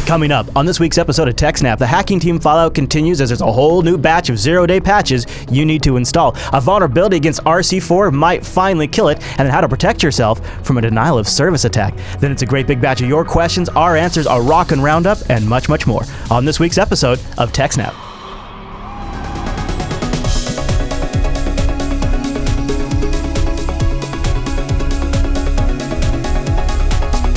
Coming up on this week's episode of TechSNAP, the hacking team fallout continues as there's a whole new batch of zero-day patches you need to install. A vulnerability against RC4 might finally kill it, and then how to protect yourself from a denial of service attack. Then it's a great big batch of your questions, our answers, a rockin' roundup, and much, much more on this week's episode of TechSNAP.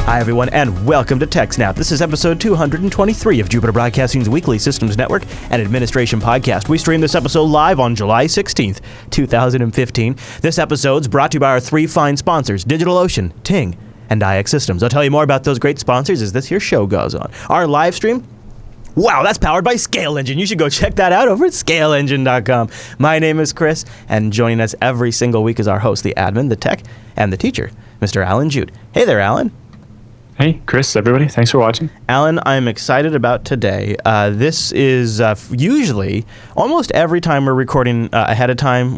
Hi everyone, and welcome to TechSNAP. This is episode 223 of Jupiter Broadcasting's weekly Systems Network and Administration podcast. We stream this episode live on July 16th, 2015. This episode's brought to you by our three fine sponsors, DigitalOcean, Ting, and IX Systems. I'll tell you more about those great sponsors as this here show goes on. Our live stream, wow, that's powered by Scale Engine. You should go check that out over at scaleengine.com. My name is Chris, and joining us every single week is our host, the admin, the tech, and the teacher, Mr. Alan Jude. Hey there, Alan. Hey, Chris, everybody. Thanks for watching. Alan, I'm excited about today. This is usually, almost every time we're recording ahead of time,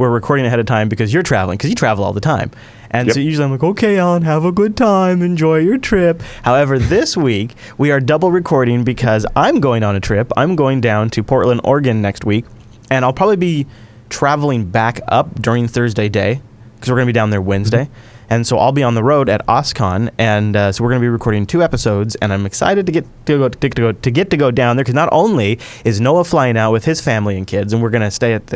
because you're traveling, because you travel all the time. And So usually I'm like, okay, Alan, have a good time, enjoy your trip. However, this week, we are double recording because I'm going on a trip. I'm going down to Portland, Oregon next week, and I'll probably be traveling back up during Thursday day, because we're going to be down there Wednesday. Mm-hmm. And so I'll be on the road at OSCON, and so we're going to be recording 2 episodes, and I'm excited to get to go down there because not only is Noah flying out with his family and kids, and we're going to stay at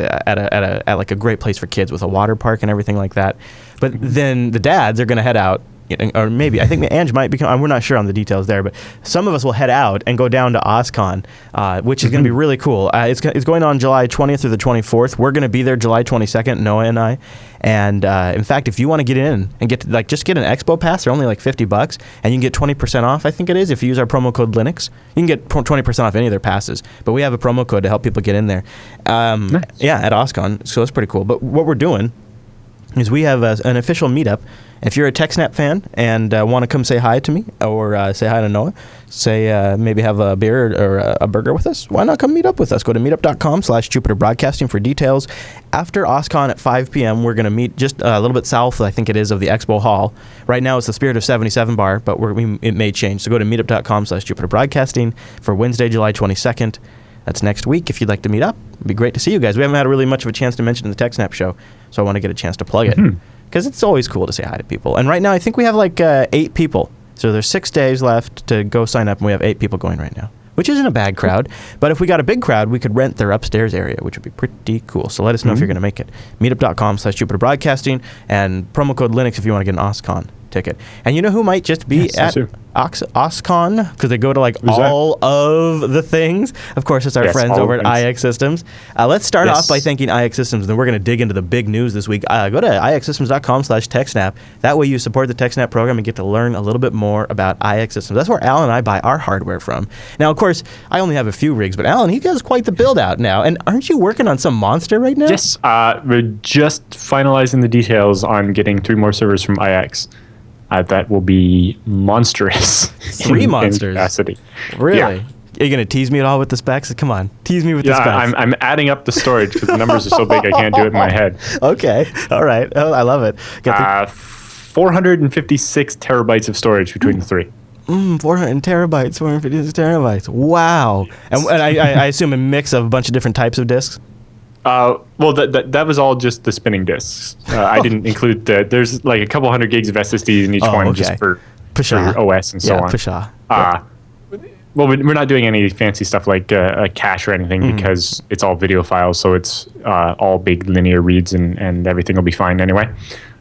like a great place for kids with a water park and everything like that, but then the dads are going to head out. Or maybe, I think Ange might become, we're not sure on the details there, but some of us will head out and go down to OSCON, which is going to be really cool. It's going on July 20th through the 24th. We're going to be there July 22nd, Noah and I. And in fact, if you want to get in and just get an expo pass, they're only like $50, and you can get 20% off, I think it is, if you use our promo code Linux. You can get 20% off any of their passes, but we have a promo code to help people get in there. Nice. Yeah, at OSCON, so it's pretty cool. But what we're doing is we have an official meetup. If you're a TechSNAP fan and want to come say hi to me or say hi to Noah, maybe have a beer or a burger with us, why not come meet up with us? Go to meetup.com/Jupiter Broadcasting for details. After OSCON at 5 p.m., we're going to meet just a little bit south, I think it is, of the Expo Hall. Right now it's the Spirit of 77 bar, but it may change. So go to meetup.com/Jupiter Broadcasting for Wednesday, July 22nd. That's next week if you'd like to meet up. It'd be great to see you guys. We haven't had really much of a chance to mention in the TechSNAP show, so I want to get a chance to plug it. Because it's always cool to say hi to people. And right now, I think we have like 8 people. So there's 6 days left to go sign up, and we have 8 people going right now, which isn't a bad crowd. But if we got a big crowd, we could rent their upstairs area, which would be pretty cool. So let us know if you're going to make it. Meetup.com/Jupiter Broadcasting, and promo code Linux if you want to get an OSCON ticket. And you know who might just be at OSCON? Because they go to like all of the things. Of course, it's our friends over at IX Systems. Let's start off by thanking IX Systems, and then we're going to dig into the big news this week. Go to ixsystems.com/TechSNAP. That way you support the TechSNAP program and get to learn a little bit more about IX Systems. That's where Alan and I buy our hardware from. Now, of course, I only have a few rigs, but Alan, he has quite the build out now. And aren't you working on some monster right now? Yes, we're just finalizing the details on getting 3 more servers from IX. That will be monstrous. 3 monsters? In capacity. Really? Yeah. Are you going to tease me at all with the specs? Come on, tease me with the specs. I'm adding up the storage because the numbers are so big I can't do it in my head. Okay, all right. Oh, I love it. 456 terabytes of storage between the 3. 456 terabytes. Wow. And I assume a mix of a bunch of different types of disks? Well, that was all just the spinning disks. I didn't include there's like a couple hundred gigs of SSDs in each one just for OS and so on. Well, we're not doing any fancy stuff like a cache or anything because it's all video files, so it's all big linear reads and everything will be fine anyway.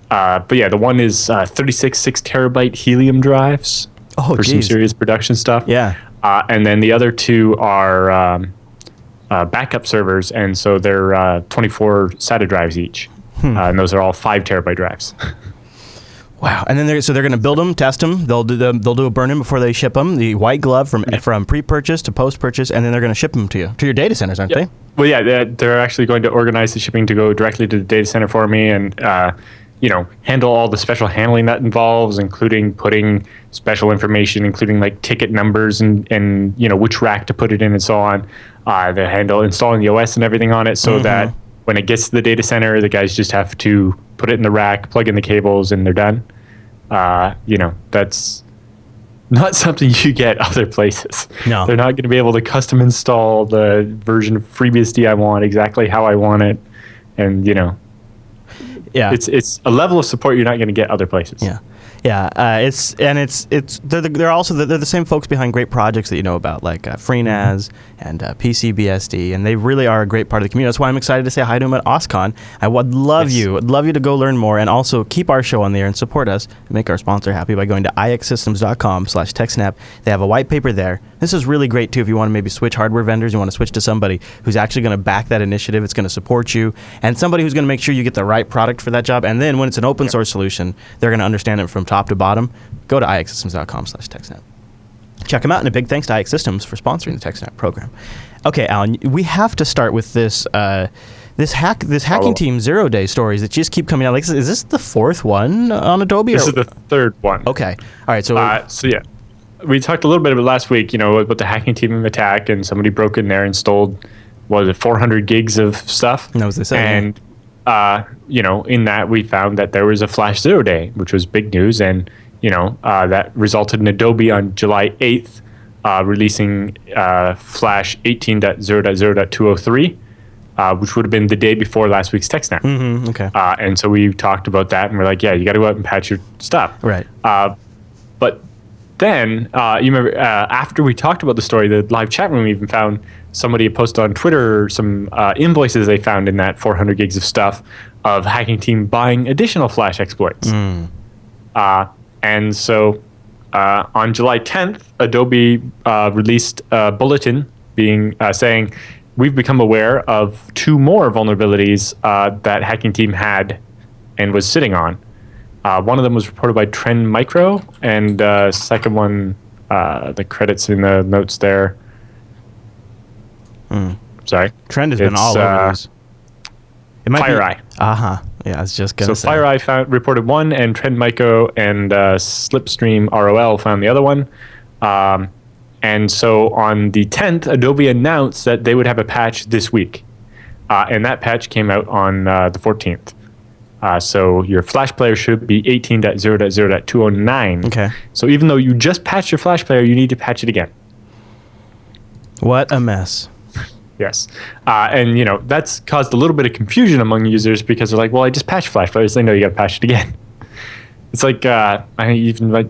But yeah, the one is 36 6-terabyte helium drives for some serious production stuff. Yeah. And then the other 2 are backup servers, and so they're 24 SATA drives each, and those are all 5-terabyte drives. Wow! And then they're going to build them, test them. They'll do a burn-in before they ship them. The white glove from pre-purchase to post-purchase, and then they're going to ship them to your data centers, aren't they? Well, yeah, they're actually going to organize the shipping to go directly to the data center for me, and handle all the special handling that involves, including putting special information, including like ticket numbers and which rack to put it in and so on. They handle installing the OS and everything on it so that when it gets to the data center, the guys just have to put it in the rack, plug in the cables, and they're done. That's not something you get other places. No. They're not going to be able to custom install the version of FreeBSD I want exactly how I want it. And, yeah, it's a level of support you're not going to get other places. Yeah. Yeah, they're the same folks behind great projects that you know about, like FreeNAS and PCBSD, and they really are a great part of the community. That's why I'm excited to say hi to them at OSCON. I would love you to go learn more, and also keep our show on the air and support us and make our sponsor happy by going to ixsystems.com/TechSNAP. They have a white paper there. This is really great too if you want to maybe switch hardware vendors, you want to switch to somebody who's actually going to back that initiative, it's going to support you, and somebody who's going to make sure you get the right product for that job. And then when it's an open source solution, they're going to understand it from top to bottom. Go to ixsystems.com/TechSNAP. Check them out, and a big thanks to IX Systems for sponsoring the TechSNAP program. Okay, Alan, we have to start with this hacking team 0-day stories that just keep coming out. Like, is this the fourth one on Adobe? This is the third one. Okay, all right. So yeah, we talked a little bit about last week. About the hacking team attack, and somebody broke in there and stole 400 gigs of stuff. That was the same. And in that we found that there was a Flash 0-day, which was big news, and that resulted in Adobe on July 8th releasing Flash 18.0.0.203, which would have been the day before last week's TechSNAP. Mm-hmm, okay. And so we talked about that, and we're like, yeah, you got to go out and patch your stuff. Right. But then, you remember, after we talked about the story, the live chat room even found somebody had posted on Twitter some invoices they found in that 400 gigs of stuff of hacking team buying additional Flash exploits. And so on July 10th, Adobe released a bulletin saying, we've become aware of 2 more vulnerabilities that hacking team had and was sitting on. One of them was reported by Trend Micro, and second one, the credits in the notes there. Sorry. Trend has been all over these. It might FireEye. Yeah, I was just going to say. So FireEye reported one, and Trend Micro and Slipstream ROL found the other one. And so on the 10th, Adobe announced that they would have a patch this week. And that patch came out on the 14th. So your Flash player should be 18.0.0.209. Okay. So even though you just patched your Flash player, you need to patch it again. What a mess. Yes. And, that's caused a little bit of confusion among users because they're like, well, I just patched Flash players. They know you got to patch it again. It's like, even like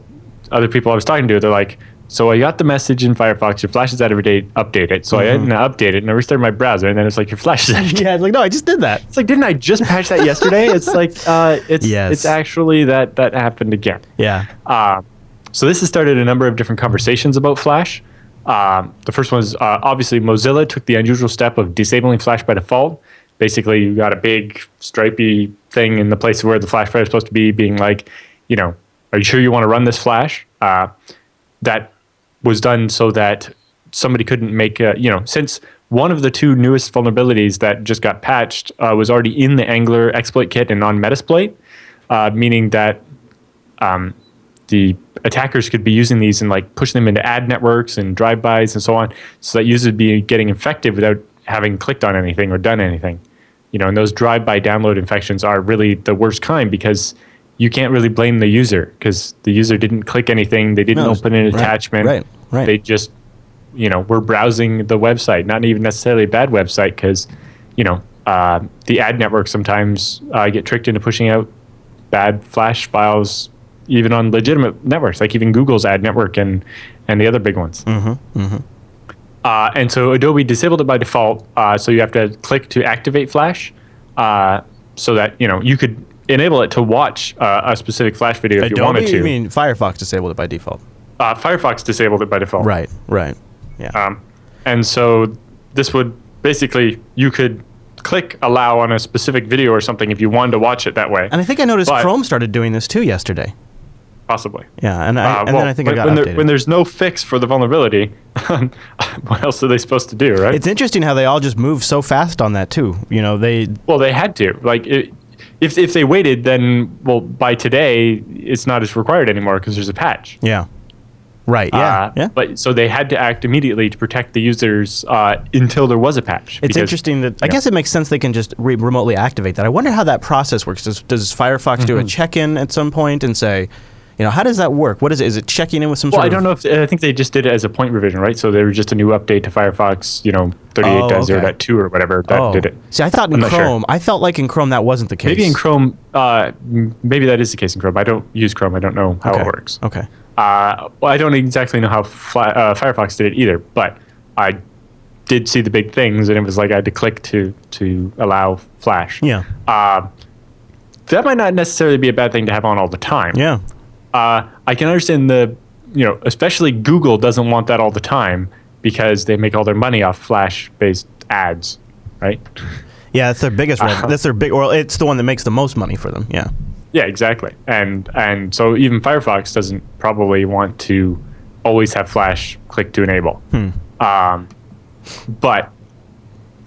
other people I was talking to, they're like, so I got the message in Firefox, your Flash is out of date, update it. So I had to update it, and I restarted my browser, and then it's like, your Flash is out of date. Yeah, it's like, no, I just did that. It's like, didn't I just patch that yesterday? It's like, it's actually that happened again. Yeah. So this has started a number of different conversations about Flash. The first one is obviously Mozilla took the unusual step of disabling Flash by default. Basically, you got a big stripy thing in the place where the Flash player is supposed to be, being like, are you sure you want to run this Flash? That was done so that somebody couldn't make since one of the 2 newest vulnerabilities that just got patched was already in the Angler exploit kit and on Metasploit, meaning that the attackers could be using these and like push them into ad networks and drive-bys and so on, so that users would be getting infected without having clicked on anything or done anything. And those drive-by download infections are really the worst kind because you can't really blame the user because the user didn't click anything, they didn't open an attachment. Right. They just, were browsing the website, not even necessarily a bad website because, the ad network sometimes get tricked into pushing out bad Flash files even on legitimate networks, like even Google's ad network and the other big ones. And so Adobe disabled it by default, so you have to click to activate Flash so that, you could enable it to watch a specific Flash video if you wanted to. You mean Firefox disabled it by default? Firefox disabled it by default. Right. Yeah. And so this would basically, you could click allow on a specific video or something if you wanted to watch it that way. And I think I noticed Chrome started doing this too yesterday. Possibly. Yeah, and then I think it got updated. When there's no fix for the vulnerability, what else are they supposed to do, right? It's interesting how they all just move so fast on that too. They had to. Like, if they waited, then, by today, it's not as required anymore because there's a patch. Yeah. Right, yeah. But so they had to act immediately to protect the users until there was a patch. It's interesting that, I guess it makes sense they can just remotely activate that. I wonder how that process works. Does Firefox do a check-in at some point and say, How does that work? What is it? Is it checking in with some sort of... I don't know if... I think they just did it as a point revision, right? So there was just a new update to Firefox, 38.0.2 or whatever that did it. See, I thought in Chrome... I felt like in Chrome that wasn't the case. Maybe in Chrome... maybe that is the case in Chrome. I don't use Chrome. I don't know how it works. Okay. I don't exactly know how Firefox did it either, but I did see the big things, and it was like I had to click to allow Flash. Yeah. That might not necessarily be a bad thing to have on all the time. Yeah. I can understand especially Google doesn't want that all the time because they make all their money off Flash-based ads, right? Yeah, that's their biggest revenue. That's their big, or it's the one that makes the most money for them. Yeah. Yeah, exactly. And so even Firefox doesn't probably want to always have Flash click to enable. But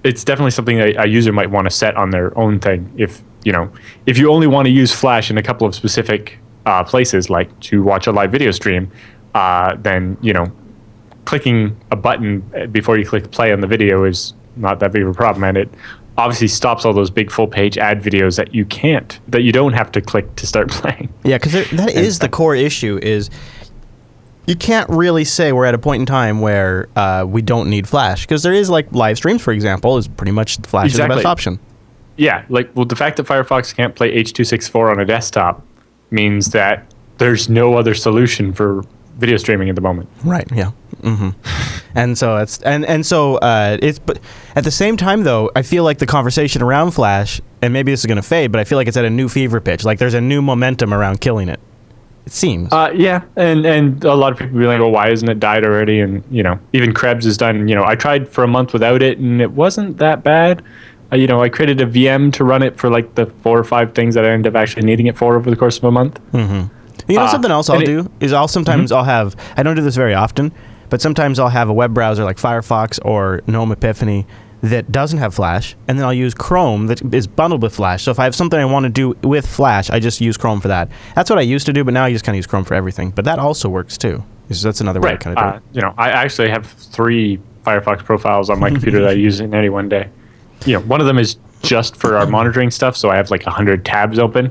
it's definitely something that a user might want to set on their own thing. If you only want to use Flash in a couple of specific places, like to watch a live video stream, then clicking a button before you click play on the video is not that big of a problem, and it obviously stops all those big full page ad videos that you don't have to click to start playing. Yeah, because that is the core issue. Is you can't really say we're at a point in time where we don't need Flash, because there is like live streams, for example, is pretty much Flash is the best option. Yeah, the fact that Firefox can't play H.264 on a desktop means that there's no other solution for video streaming at the moment. Right. Yeah. Mm-hmm. And so it's but at the same time though, I feel like the conversation around Flash, and maybe this is going to fade, but I feel like it's at a new fever pitch. Like there's a new momentum around killing it. It seems. Yeah, and a lot of people be like, well, why isn't it died already? And even Krebs is done. I tried for a month without it, and it wasn't that bad. I created a VM to run it for like the 4 or 5 things that I ended up actually needing it for over the course of a month. Mm-hmm. Something else I'll do is I'll have, I don't do this very often, but sometimes I'll have a web browser like Firefox or GNOME Epiphany that doesn't have Flash, and then I'll use Chrome that is bundled with Flash. So if I have something I want to do with Flash, I just use Chrome for that. That's what I used to do, but now I just kind of use Chrome for everything. But that also works too. That's another way to kind of do it. I actually have 3 Firefox profiles on my computer that I use in any one day. One of them is just for our monitoring stuff, so I have like 100 tabs open.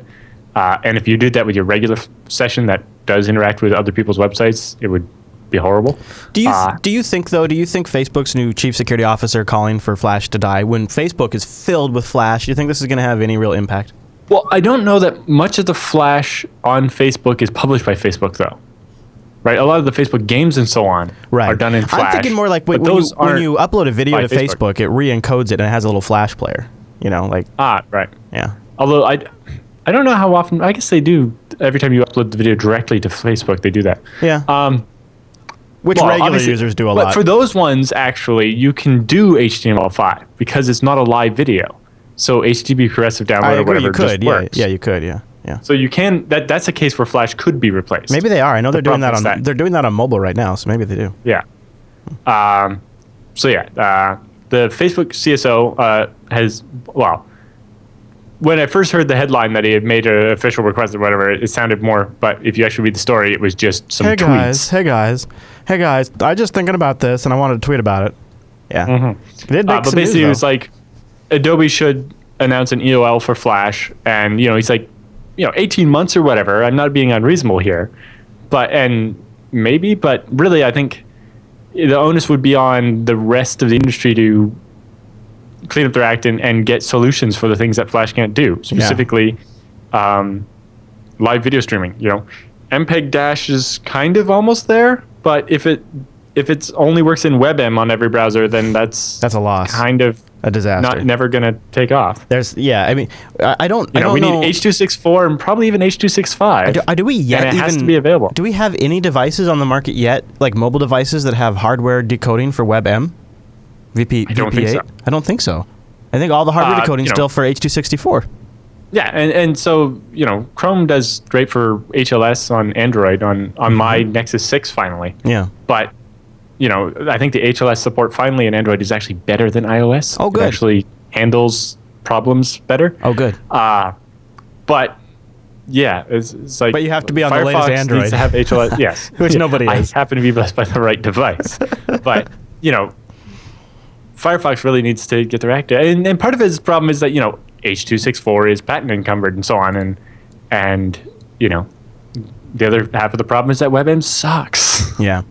And if you did that with your regular session that does interact with other people's websites, it would be horrible. Do you think Facebook's new chief security officer calling for Flash to die, when Facebook is filled with Flash, do you think this is going to have any real impact? Well, I don't know that much of the Flash on Facebook is published by Facebook, though. Right, a lot of the Facebook games and so on are done in Flash. I'm thinking more like when you upload a video to Facebook, it re-encodes it and it has a little Flash player. Right. Yeah. Although I don't know how often. I guess they do. Every time you upload the video directly to Facebook, they do that. Yeah. Which regular users do a lot. But for those ones, actually, you can do HTML5 because it's not a live video. So HTTP progressive download or whatever just works. Yeah, you could. Yeah. Yeah. So you can. That's a case where Flash could be replaced. Maybe they are. I know they're doing that on. They're doing that on mobile right now. So maybe they do. Yeah. The Facebook CSO has when I first heard the headline that he had made an official request or whatever, it sounded more. But if you actually read the story, it was just some tweets. Hey guys! I just thinking about this, and I wanted to tweet about it. Yeah. Mm-hmm. But basically, it was like Adobe should announce an EOL for Flash, and he's like, 18 months or whatever. I'm not being unreasonable here, but really, I think the onus would be on the rest of the industry to clean up their act and get solutions for the things that Flash can't do. Specifically, live video streaming. MPEG Dash is kind of almost there, but if it only works in WebM on every browser, then that's a loss. Kind of a disaster. Never gonna take off. I don't know. We need H.264 and probably even H.265. Do we yet? And it has to be available. Do we have any devices on the market yet, like mobile devices that have hardware decoding for WebM? I don't think so. I don't think so. I think all the hardware decoding is still for H.264. Yeah, and so Chrome does great for HLS on Android on my Nexus 6 finally. Yeah, but. I think the HLS support finally in Android is actually better than iOS. Oh, good. It actually handles problems better. Oh, good. But yeah, it's like. But you have to be on Firefox the latest Android. Needs to have HLS. Yes, which nobody is. I happen to be blessed by the right device, but Firefox really needs to get their act. And part of his problem is that H.264 is patent encumbered and so on, and the other half of the problem is that WebM sucks. Yeah.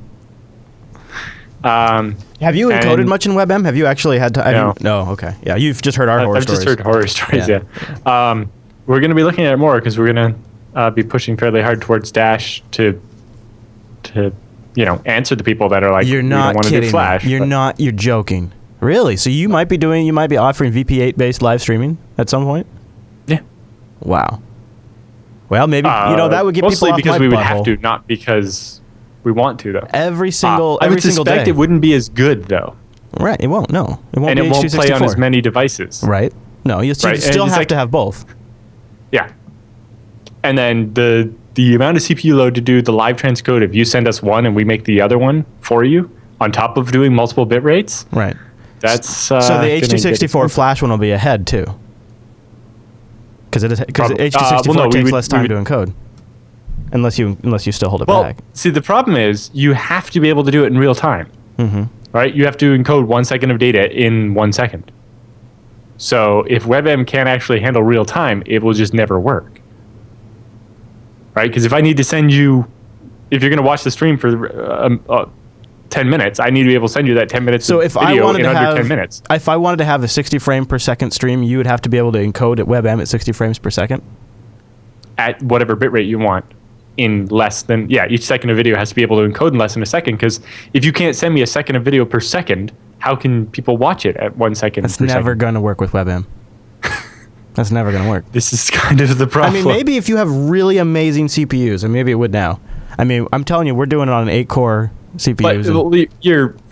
Have you encoded much in WebM? Have you actually had to? No. Okay. Yeah, you've just heard our horror stories. I've just heard horror stories. Yeah. We're going to be looking at it more because we're going to be pushing fairly hard towards Dash to answer the people that are like, you're not kidding Flash. You're joking. Really? So you might be offering VP8 based live streaming at some point? Yeah. Wow. Well, maybe that would get people off because my we would butthole. have to, not because we want to though. Every single I would single suspect day. it wouldn't be as good though. Right. It won't. No. It won't. And be it won't play on H.264. as many devices. Right. No. You still have to have both. Yeah. And then the amount of CPU load to do the live transcode, if you send us one and we make the other one for you, on top of doing multiple bit rates. Right. That's so the H.264 Flash one will be ahead too. Because H.264 takes less time to encode. Unless you still hold it back. See, the problem is you have to be able to do it in real time. Mm-hmm. Right? You have to encode 1 second of data in 1 second. So if WebM can't actually handle real time, it will just never work. Right? Because if I need to send you, if you're going to watch the stream for 10 minutes, I need to be able to send you that 10 minutes of video in under 10 minutes. If I wanted to have a 60 frame per second stream, you would have to be able to encode at WebM at 60 frames per second? At whatever bitrate you want. In less than, each second of video has to be able to encode in less than a second, because if you can't send me a second of video per second, how can people watch it at 1 second? That's never going to work with WebM. That's never going to work. This is kind of the problem. I mean, maybe if you have really amazing CPUs, and maybe it would now. I mean, I'm telling you, we're doing it on an 8-core CPU. But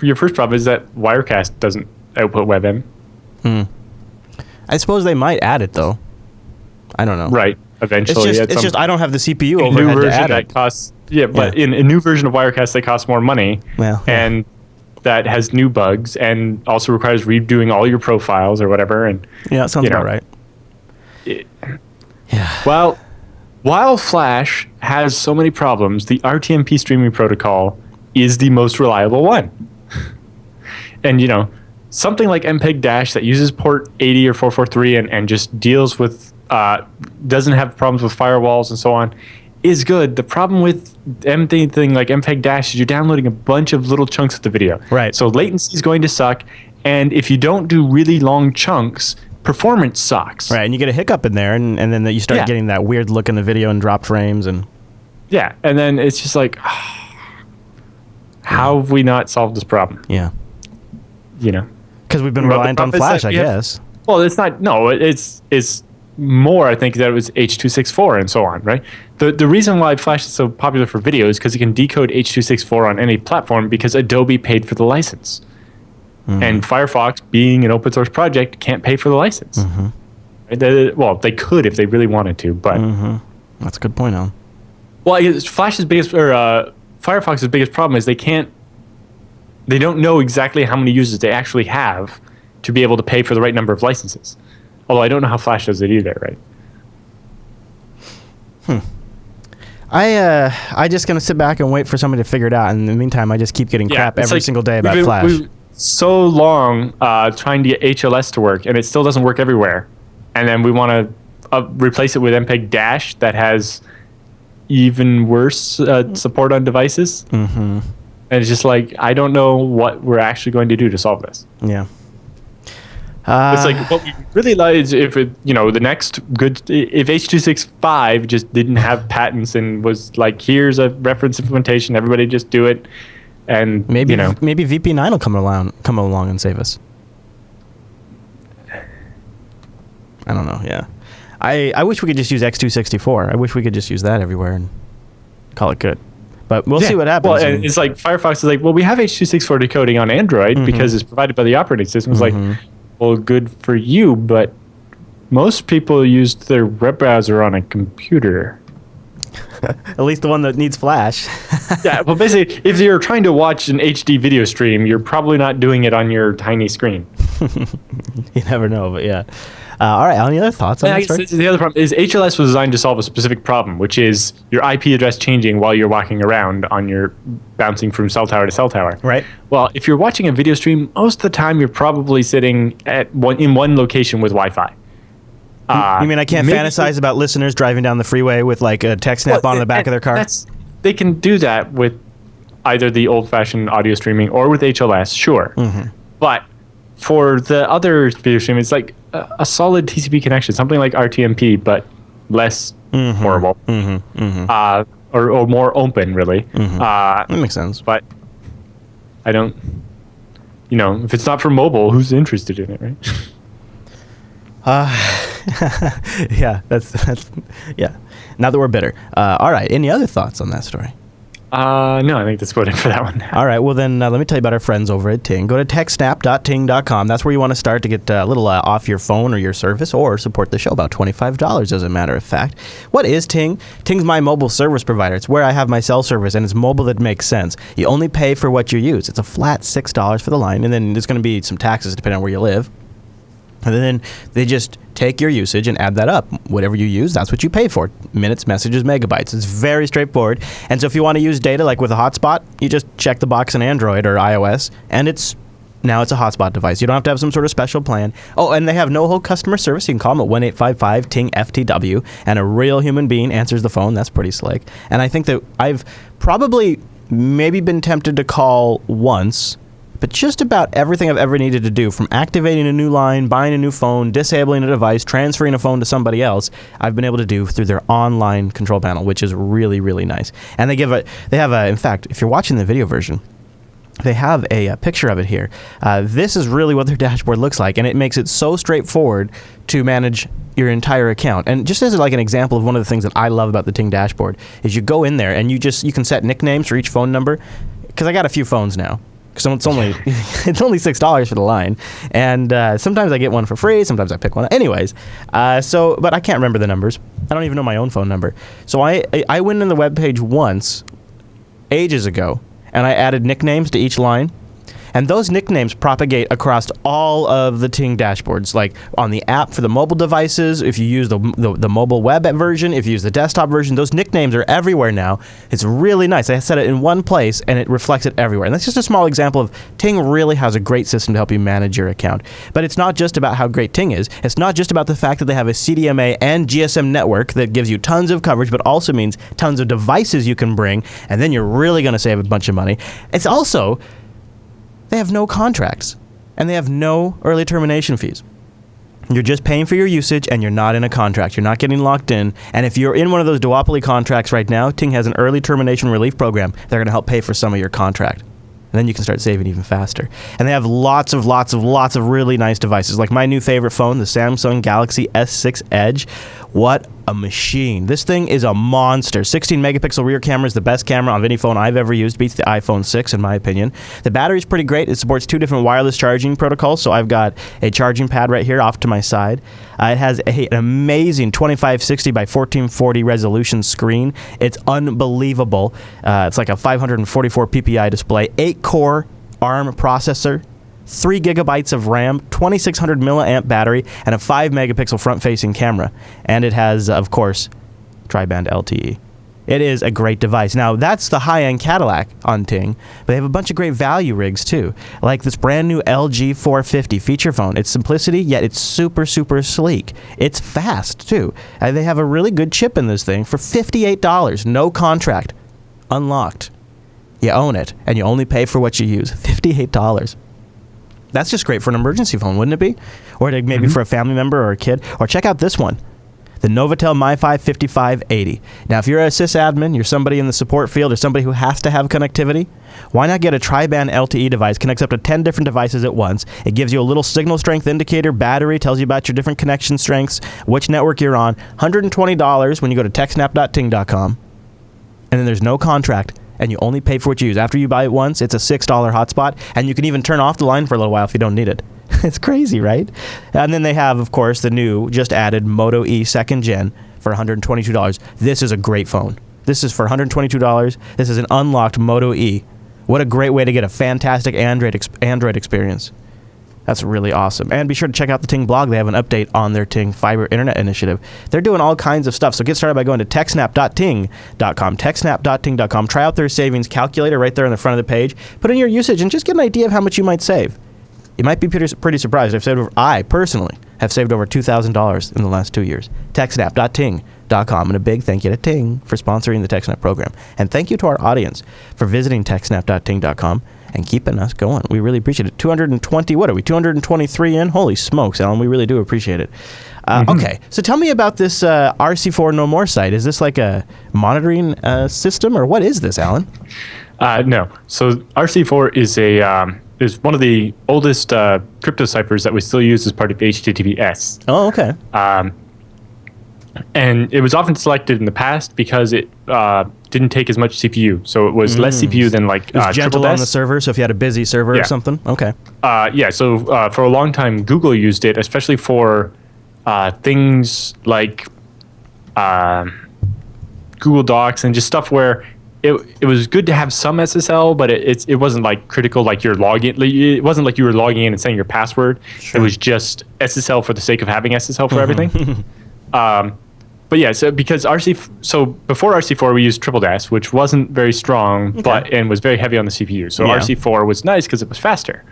your first problem is that Wirecast doesn't output WebM. I suppose they might add it, though. I don't know. Right. Eventually, it's just I don't have the CPU overhead to add it. Costs, but in a new version of Wirecast, they cost more money, and that has new bugs, and also requires redoing all your profiles or whatever. And yeah, that sounds about right. Well, while Flash has so many problems, the RTMP streaming protocol is the most reliable one. And something like MPEG Dash that uses port 80 or 443 and just deals with doesn't have problems with firewalls and so on, is good. The problem with anything like MPEG Dash is you're downloading a bunch of little chunks of the video. Right. So latency is going to suck, and if you don't do really long chunks, performance sucks. Right, and you get a hiccup in there, and then you start getting that weird look in the video and drop frames. And and then it's just like, how have we not solved this problem? Yeah. Because we've been reliant on Flash, I guess. Well, it's not. No, it's more, I think, that it was H.264 and so on, right? The reason why Flash is so popular for video is because it can decode H.264 on any platform because Adobe paid for the license. And Firefox, being an open source project, can't pay for the license. Right? They could if they really wanted to, but... That's a good point, Alan. Well, Flash's biggest, or Firefox's biggest problem is they don't know exactly how many users they actually have to be able to pay for the right number of licenses. Although I don't know how Flash does it either, right? I just gonna sit back and wait for somebody to figure it out. And in the meantime, I just keep getting crap every single day about Flash. We've so long trying to get HLS to work, and it still doesn't work everywhere. And then we want to replace it with MPEG Dash that has even worse support on devices. And it's just like, I don't know what we're actually going to do to solve this. Yeah. It's like what we really like is if the next good, if H.265 just didn't have patents and was like, here's a reference implementation, everybody just do it, and maybe VP9 will come along and save us. I don't know. Yeah, I wish we could just use X264. I wish we could just use that everywhere and call it good. But we'll see what happens. Well, and it's like Firefox is like, well, we have H.264 decoding on Android because it's provided by the operating system. It's like, well, good for you, but most people used their web browser on a computer. At least the one that needs Flash. Yeah, well, basically, if you're trying to watch an HD video stream, you're probably not doing it on your tiny screen. You never know, but yeah. All right, any other thoughts on this? The other problem is HLS was designed to solve a specific problem, which is your IP address changing while you're walking around on your bouncing from cell tower to cell tower. Right. Well, if you're watching a video stream, most of the time you're probably sitting in one location with Wi-Fi. You mean I can't fantasize about listeners driving down the freeway with like a TechSNAP on the back of their car? They can do that with either the old-fashioned audio streaming or with HLS, sure. But for the other video streaming, it's like a solid TCP connection, something like RTMP, but less horrible, or more open, really. That makes sense. But I don't, if it's not for mobile, who's interested in it, right? Yeah, that's yeah. Now that we're bitter. All right. Any other thoughts on that story? No, I think that's about it for that one. All right. Well, then let me tell you about our friends over at Ting. Go to techsnap.ting.com. That's where you want to start to get a little off your phone or your service, or support the show. About $25, as a matter of fact. What is Ting? Ting's my mobile service provider. It's where I have my cell service, and it's mobile that makes sense. You only pay for what you use. It's a flat $6 for the line, and then there's going to be some taxes depending on where you live. And then they just take your usage and add that up. Whatever you use, that's what you pay for. Minutes, messages, megabytes. It's very straightforward. And so if you want to use data like with a hotspot, you just check the box in Android or iOS, and now it's a hotspot device. You don't have to have some sort of special plan. Oh, and they have no-hold customer service. You can call them at 1-855-TING-FTW, and a real human being answers the phone. That's pretty slick. And I think that I've probably maybe been tempted to call once, but just about everything I've ever needed to do, from activating a new line, buying a new phone, disabling a device, transferring a phone to somebody else, I've been able to do through their online control panel, which is really, really nice. And in fact, if you're watching the video version, they have a picture of it here. This is really what their dashboard looks like, and it makes it so straightforward to manage your entire account. And just as like an example of one of the things that I love about the Ting dashboard is you go in there and you can set nicknames for each phone number, because I got a few phones now. Because it's only $6 for the line, and sometimes I get one for free. Sometimes I pick one. Anyways, but I can't remember the numbers. I don't even know my own phone number. So I went in the webpage once, ages ago, and I added nicknames to each line. And those nicknames propagate across all of the Ting dashboards, like on the app for the mobile devices. If you use the mobile web version, if you use the desktop version, those nicknames are everywhere now. It's really nice. I set it in one place, and it reflects it everywhere. And that's just a small example of Ting really has a great system to help you manage your account. But it's not just about how great Ting is. It's not just about the fact that they have a CDMA and GSM network that gives you tons of coverage, but also means tons of devices you can bring, and then you're really going to save a bunch of money. It's also, they have no contracts, and they have no early termination fees. You're just paying for your usage, and you're not in a contract. You're not getting locked in. And if you're in one of those duopoly contracts right now, Ting has an early termination relief program. They're going to help pay for some of your contract. And then you can start saving even faster. And they have lots of really nice devices. Like my new favorite phone, the Samsung Galaxy S6 Edge. What a machine. This thing is a monster. 16 megapixel rear camera is the best camera of any phone I've ever used. Beats the iPhone 6 in my opinion. The battery's pretty great. It supports 2 different wireless charging protocols. So I've got a charging pad right here off to my side. It has an amazing 2560 by 1440 resolution screen. It's unbelievable. It's like a 544 ppi display, 8-core ARM processor, 3 gigabytes of RAM, 2600 milliamp battery, and a 5 megapixel front-facing camera. And it has, of course, tri-band LTE. It is a great device. Now, that's the high-end Cadillac on Ting, but they have a bunch of great value rigs, too. Like this brand new LG 450 feature phone. It's simplicity, yet it's super, super sleek. It's fast, too. They have a really good chip in this thing for $58. No contract. Unlocked. You own it, and you only pay for what you use. $58. That's just great for an emergency phone, wouldn't it be? Or maybe for a family member or a kid. Or check out this one, the Novatel MiFi 5580. Now, if you're a sysadmin, you're somebody in the support field, or somebody who has to have connectivity, why not get a tri-band LTE device? Connects up to 10 different devices at once. It gives you a little signal strength indicator, battery, tells you about your different connection strengths, which network you're on. $120 when you go to techsnap.ting.com. And then there's no contract, and you only pay for what you use. After you buy it once, it's a $6 hotspot, and you can even turn off the line for a little while if you don't need it. It's crazy, right? And then they have, of course, the new, just added Moto E 2nd Gen for $122. This is a great phone. This is for $122. This is an unlocked Moto E. What a great way to get a fantastic Android experience. That's really awesome. And be sure to check out the Ting blog. They have an update on their Ting Fiber Internet Initiative. They're doing all kinds of stuff. So get started by going to techsnap.ting.com, techsnap.ting.com. Try out their savings calculator right there on the front of the page. Put in your usage and just get an idea of how much you might save. You might be pretty surprised. I personally have saved over $2,000 in the last 2 years. TechSNAP.ting.com. And a big thank you to Ting for sponsoring the TechSNAP program. And thank you to our audience for visiting TechSNAP.ting.com and keeping us going. We really appreciate it. 220, what are we, 223 in? Holy smokes, Alan, we really do appreciate it. Okay, so tell me about this RC4 No More site. Is this like a monitoring system, or what is this, Alan? No. So RC4 is one of the oldest crypto ciphers that we still use as part of HTTPS. Oh, okay. And it was often selected in the past because it didn't take as much CPU. So it was less CPU than like it was gentle on the server, so if you had a busy server or something? Okay. So for a long time, Google used it, especially for things like Google Docs and just stuff where it was good to have some SSL, but it wasn't like critical, like you're logging. It wasn't like you were logging in and saying your password. Sure. It was just SSL for the sake of having SSL for everything. But yeah, so because before RC4 we used TripleDAS, which wasn't very strong, and was very heavy on the CPU. So RC4 was nice because it was faster.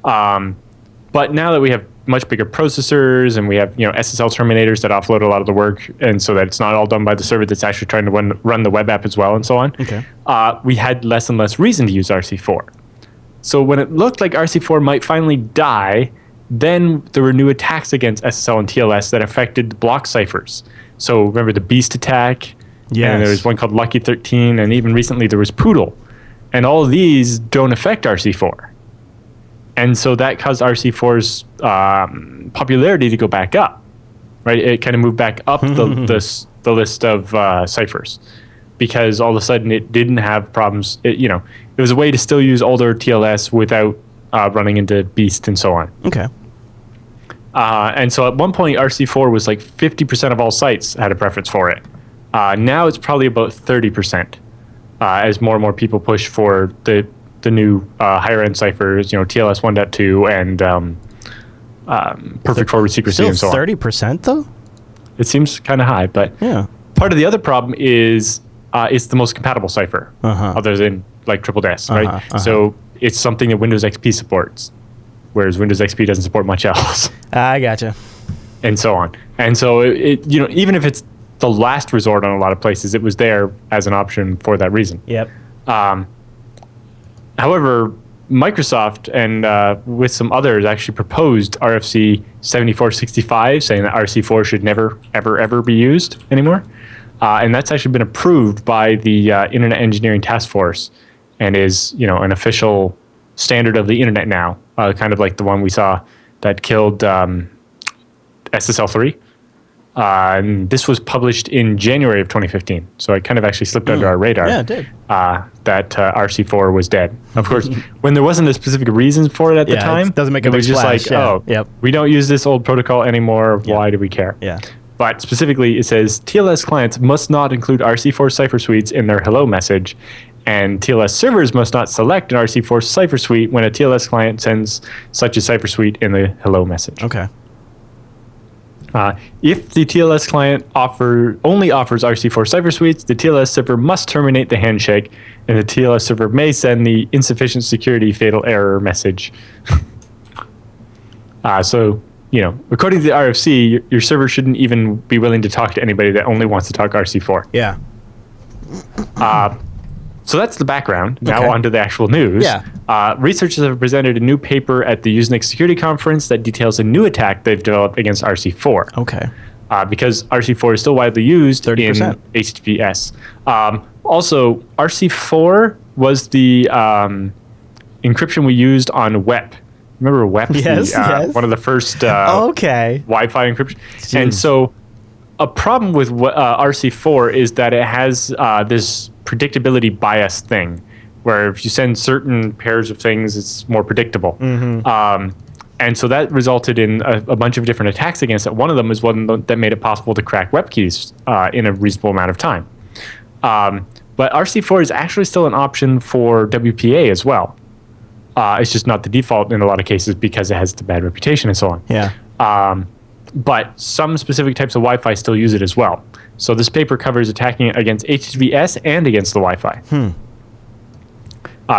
But now that we have much bigger processors and we have SSL terminators that offload a lot of the work, and so that it's not all done by the server that's actually trying to run the web app as well, and so on. Okay. We had less and less reason to use RC4. So when it looked like RC4 might finally die, then there were new attacks against SSL and TLS that affected the block ciphers. So remember the Beast attack? Yes. And there was one called Lucky 13, and even recently there was Poodle. And all of these don't affect RC4. And so that caused RC4's popularity to go back up, right? It kind of moved back up the list of ciphers because all of a sudden it didn't have problems. It was a way to still use older TLS without running into Beast and so on. Okay. And so at one point, RC4 was like 50% of all sites had a preference for it. Now it's probably about 30% as more and more people push for the new higher-end ciphers, TLS 1.2 and perfect forward secrecy and so on. 30% though? It seems kind of high, but part of the other problem is it's the most compatible cipher, other than like TripleDAS, right? So it's something that Windows XP supports, whereas Windows XP doesn't support much else. I gotcha. And so on. And so it even if it's the last resort on a lot of places, it was there as an option for that reason. Yep. However, Microsoft and with some others actually proposed RFC 7465, saying that RC4 should never, ever, ever be used anymore. And that's actually been approved by the Internet Engineering Task Force and is, an official standard of the Internet now, kind of like the one we saw that killed SSL3. And this was published in January of 2015, so it kind of actually slipped under our radar. Yeah, it did. That RC4 was dead. Of course, when there wasn't a specific reason for it at the time, it doesn't make a big splash. Just like, we don't use this old protocol anymore. Yep. Why do we care? Yeah. But specifically, it says TLS clients must not include RC4 cipher suites in their hello message, and TLS servers must not select an RC4 cipher suite when a TLS client sends such a cipher suite in the hello message. Okay. If the TLS client only offers RC4 cipher suites, the TLS server must terminate the handshake, and the TLS server may send the insufficient security fatal error message. So, according to the RFC, your server shouldn't even be willing to talk to anybody that only wants to talk RC4. Yeah. So that's the background. Now on to the actual news. Yeah. Researchers have presented a new paper at the Usenix Security Conference that details a new attack they've developed against RC4. Okay. Because RC4 is still widely used 30%. in HTTPS. Also, RC4 was the encryption we used on WEP. Remember WEP? Yes, yes. One of the first Wi-Fi encryption. Jeez. And so a problem with RC4 is that it has this predictability bias thing, where if you send certain pairs of things, it's more predictable. Mm-hmm. And so that resulted in a bunch of different attacks against it. One of them is one that made it possible to crack web keys in a reasonable amount of time. But RC4 is actually still an option for WPA as well. It's just not the default in a lot of cases because it has the bad reputation and so on. Yeah. But some specific types of Wi-Fi still use it as well. So this paper covers attacking it against HTTPS and against the Wi-Fi.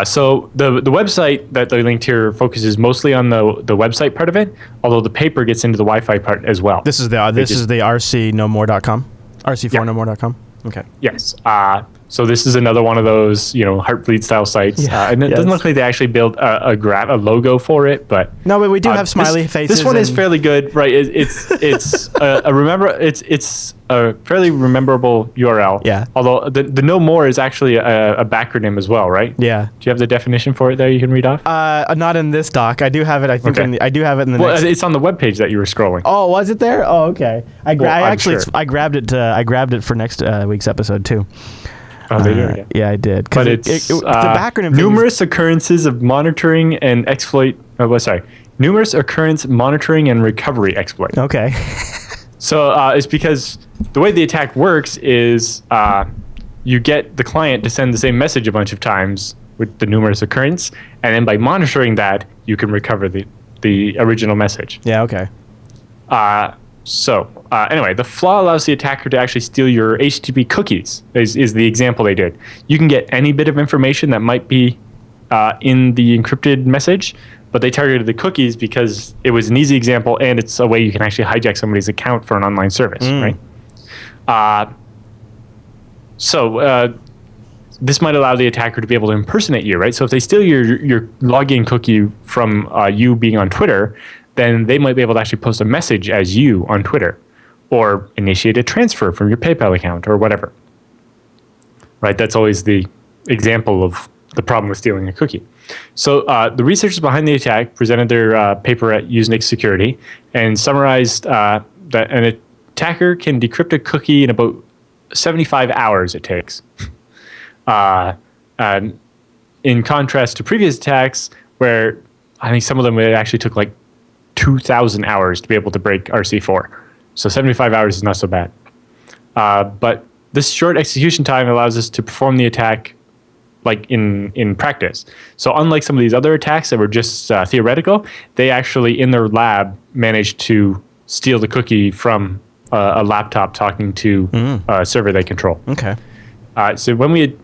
So the website that they linked here focuses mostly on the website part of it, although the paper gets into the Wi-Fi part as well. This is the rcnomore.com, rc4nomore.com. Okay. Yes. So this is another one of those, Heartbleed style sites, and it doesn't look like they actually built a logo for it, but no, but we do have smiley faces. This one is fairly good, right? It's a fairly rememberable URL. Yeah. Although the No More is actually a backronym as well, right? Yeah. Do you have the definition for it there? You can read off. Not in this doc. I do have it. I think I do have it in the. Well, it's on the webpage that you were scrolling. Oh, was it there? Oh, okay. I grabbed it. I grabbed it for next week's episode too. Oh, there you go. Yeah, I did. But it's the backronym. Numerous occurrences of monitoring and exploit. Numerous occurrence monitoring and recovery exploit. Okay. So it's because the way the attack works is you get the client to send the same message a bunch of times with the numerous occurrence, and then by monitoring that, you can recover the original message. Yeah. Okay. Anyway, the flaw allows the attacker to actually steal your HTTP cookies, is the example they did. You can get any bit of information that might be in the encrypted message, but they targeted the cookies because it was an easy example and it's a way you can actually hijack somebody's account for an online service, right? This might allow the attacker to be able to impersonate you, right? So if they steal your login cookie from you being on Twitter, then they might be able to actually post a message as you on Twitter or initiate a transfer from your PayPal account or whatever. Right? That's always the example of the problem with stealing a cookie. So the researchers behind the attack presented their paper at Insecurity and summarized that an attacker can decrypt a cookie in about 75 hours it takes. In contrast to previous attacks where I think some of them it actually took like 2,000 hours to be able to break RC4. So 75 hours is not so bad. But this short execution time allows us to perform the attack like in practice. So unlike some of these other attacks that were just theoretical, they actually in their lab managed to steal the cookie from a laptop talking to a server they control. Okay. So when we had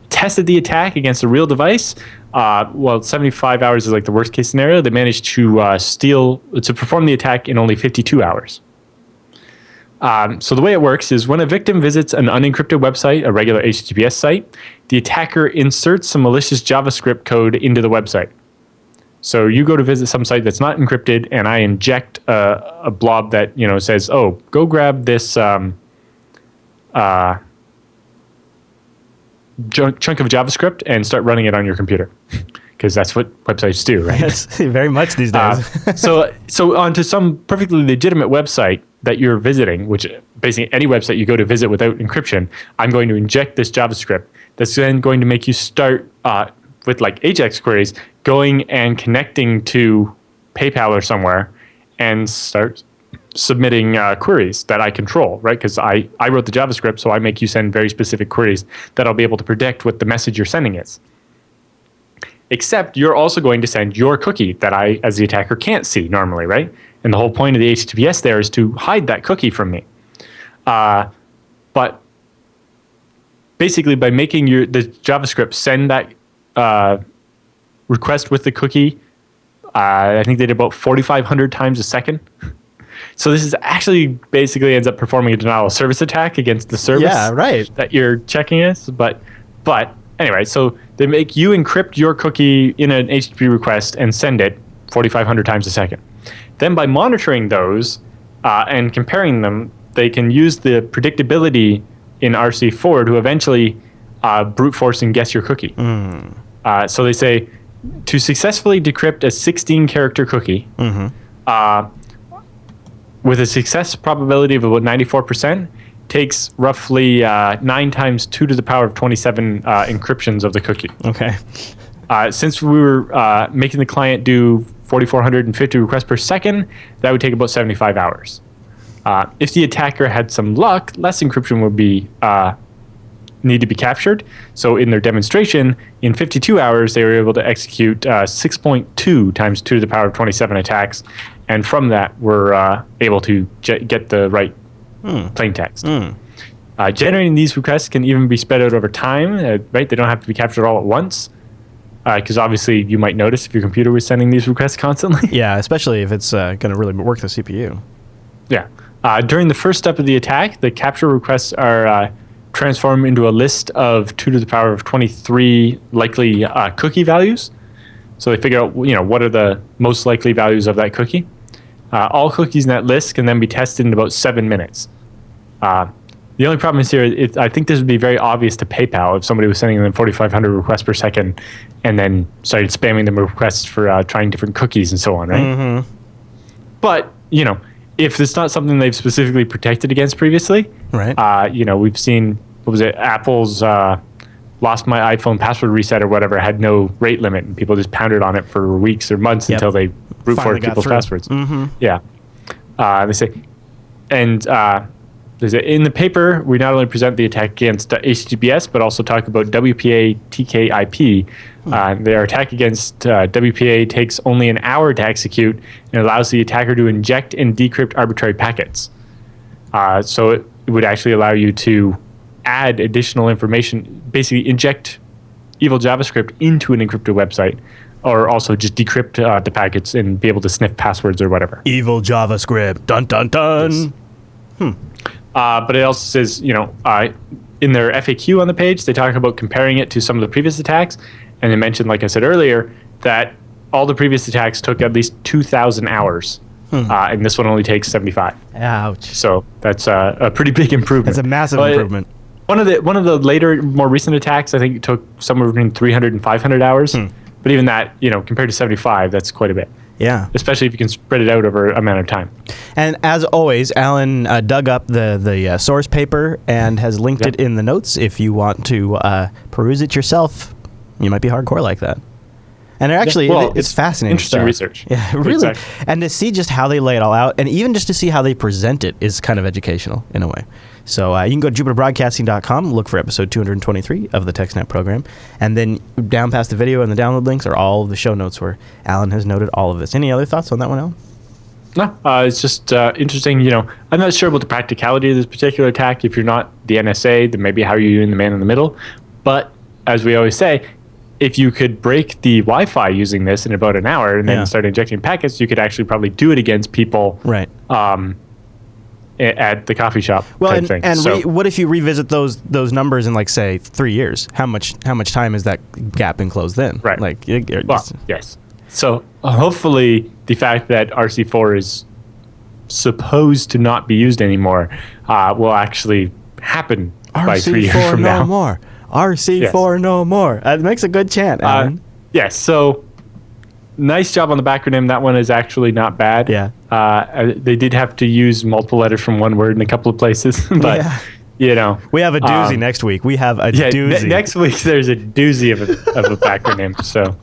tested the attack against a real device, 75 hours is like the worst case scenario. They managed to perform the attack in only 52 hours. So the way it works is when a victim visits an unencrypted website, a regular HTTPS site, the attacker inserts some malicious JavaScript code into the website. So you go to visit some site that's not encrypted, and I inject a blob that says, "Oh, go grab this chunk of JavaScript and start running it on your computer," because that's what websites do, right? Yes, very much these days. So onto some perfectly legitimate website that you're visiting, which basically any website you go to visit without encryption, I'm going to inject this JavaScript that's then going to make you start with like AJAX queries, going and connecting to PayPal or somewhere and start submitting queries that I control, right? Because I wrote the JavaScript, so I make you send very specific queries that I'll be able to predict what the message you're sending is. Except you're also going to send your cookie that I, as the attacker, can't see normally, right? And the whole point of the HTTPS there is to hide that cookie from me. But basically, by making the JavaScript send that request with the cookie, I think they did about 4,500 times a second. So this is actually basically ends up performing a denial of service attack against the service that you're checking is. But anyway, so they make you encrypt your cookie in an HTTP request and send it 4,500 times a second. Then by monitoring those and comparing them, they can use the predictability in RC4 to eventually brute force and guess your cookie. So they say to successfully decrypt a 16-character cookie with a success probability of about 94%, takes roughly 9 times 2 to the power of 27 encryptions of the cookie. Okay. Since we were making the client do 4,450 requests per second, that would take about 75 hours. If the attacker had some luck, less encryption would be need to be captured. So in their demonstration, in 52 hours, they were able to execute 6.2 times 2 to the power of 27 attacks. And from that, we're able to get the right plain text. Generating these requests can even be spread out over time, right? They don't have to be captured all at once. because obviously you might notice if your computer was sending these requests constantly. Yeah, especially if it's going to really work the CPU. Yeah. During the first step of the attack, the capture requests are transformed into a list of 2 to the power of 23 likely cookie values. So they figure out, what are the most likely values of that cookie. All cookies in that list can then be tested in about 7 minutes. The only problem is here, I think this would be very obvious to PayPal if somebody was sending them 4,500 requests per second and then started spamming them with requests for trying different cookies and so on, right? Mm-hmm. But, if it's not something they've specifically protected against previously, right? We've seen, Apple's lost my iPhone password reset or whatever had no rate limit, and people just pounded on it for weeks or months until they brute forced people's passwords. Mm-hmm. Yeah. They say, and in the paper, we not only present the attack against HTTPS, but also talk about WPA TKIP. Their attack against WPA takes only an hour to execute and allows the attacker to inject and decrypt arbitrary packets. So it would actually allow you to add additional information, basically inject evil JavaScript into an encrypted website, or also just decrypt the packets and be able to sniff passwords or whatever. Evil JavaScript. Dun, dun, dun. Yes. But it also says, in their FAQ on the page, they talk about comparing it to some of the previous attacks. And they mentioned, like I said earlier, that all the previous attacks took at least 2,000 hours. And this one only takes 75. Ouch. So that's a pretty big improvement. That's a massive improvement. One of the later, more recent attacks, I think it took somewhere between 300 and 500 hours. But even that, compared to 75, that's quite a bit. Yeah. Especially if you can spread it out over an amount of time. And as always, Alan dug up the source paper and has linked it in the notes. If you want to peruse it yourself, you might be hardcore like that. And actually, it's fascinating interesting stuff. Research. Yeah, really. Exactly. And to see just how they lay it all out, and even just to see how they present it is kind of educational in a way. So you can go to jupiterbroadcasting.com, look for episode 223 of the TechSNAP program, and then down past the video and the download links are all of the show notes where Alan has noted all of this. Any other thoughts on that one, Alan? No, it's just interesting. I'm not sure about the practicality of this particular attack. If you're not the NSA, then maybe how are you doing the man in the middle? But as we always say, if you could break the Wi-Fi using this in about an hour and then start injecting packets, you could actually probably do it against people. Right. At the coffee shop. Well, type thing. And what if you revisit those numbers in, like, say, 3 years? How much time is that gap been closed then? Right. Like, yes. So hopefully the fact that RC4 is supposed to not be used anymore will actually happen by 3 years from now. RC4 no more. RC4 no more. It makes a good chant, Alan. Yes. So nice job on the backronym. That one is actually not bad. Yeah. They did have to use multiple letters from one word in a couple of places, but we have a doozy next week. We have a doozy. Next week there's a doozy of a backronym. So.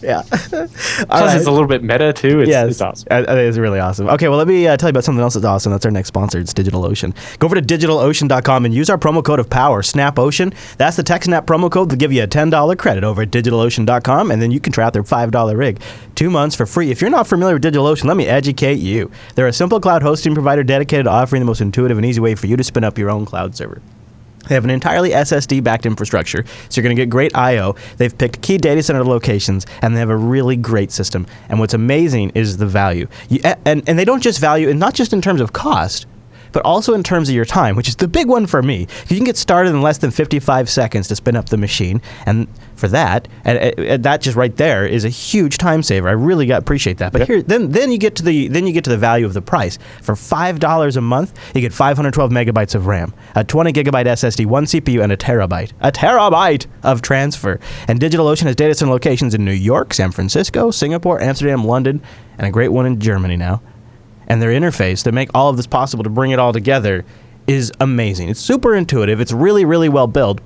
Yeah. Plus, it's a little bit meta too. It's awesome. It's really awesome. Okay, well, let me tell you about something else that's awesome. That's our next sponsor. It's DigitalOcean. Go over to DigitalOcean.com and use our promo code of power, SNAPOcean. That's the TechSNAP promo code to give you a $10 credit over at DigitalOcean.com, and then you can try out their $5 rig. 2 months for free. If you're not familiar with DigitalOcean, let me educate you. They're a simple cloud hosting provider dedicated to offering the most intuitive and easy way for you to spin up your own cloud server. They have an entirely SSD-backed infrastructure, so you're going to get great I/O. They've picked key data center locations, and they have a really great system. And what's amazing is the value. And they don't just value, and not just in terms of cost, but also in terms of your time, which is the big one for me. You can get started in less than 55 seconds to spin up the machine, and for that, and that just right there is a huge time saver. I really appreciate that. But here, then you get to the value of the price. For $5 a month, you get 512 megabytes of RAM, a 20 gigabyte SSD, 1 CPU, and a terabyte of transfer. And DigitalOcean has data center locations in New York, San Francisco, Singapore, Amsterdam, London, and a great one in Germany now. And their interface to make all of this possible, to bring it all together, is amazing. It's super intuitive. It's really, really well built.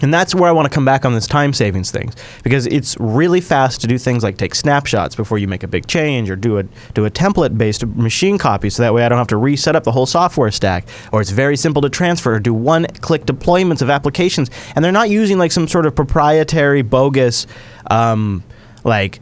And that's where I want to come back on this time savings things, because it's really fast to do things like take snapshots before you make a big change, or do a template-based machine copy, so that way I don't have to reset up the whole software stack. Or it's very simple to transfer or do one-click deployments of applications. And they're not using like some sort of proprietary, bogus, like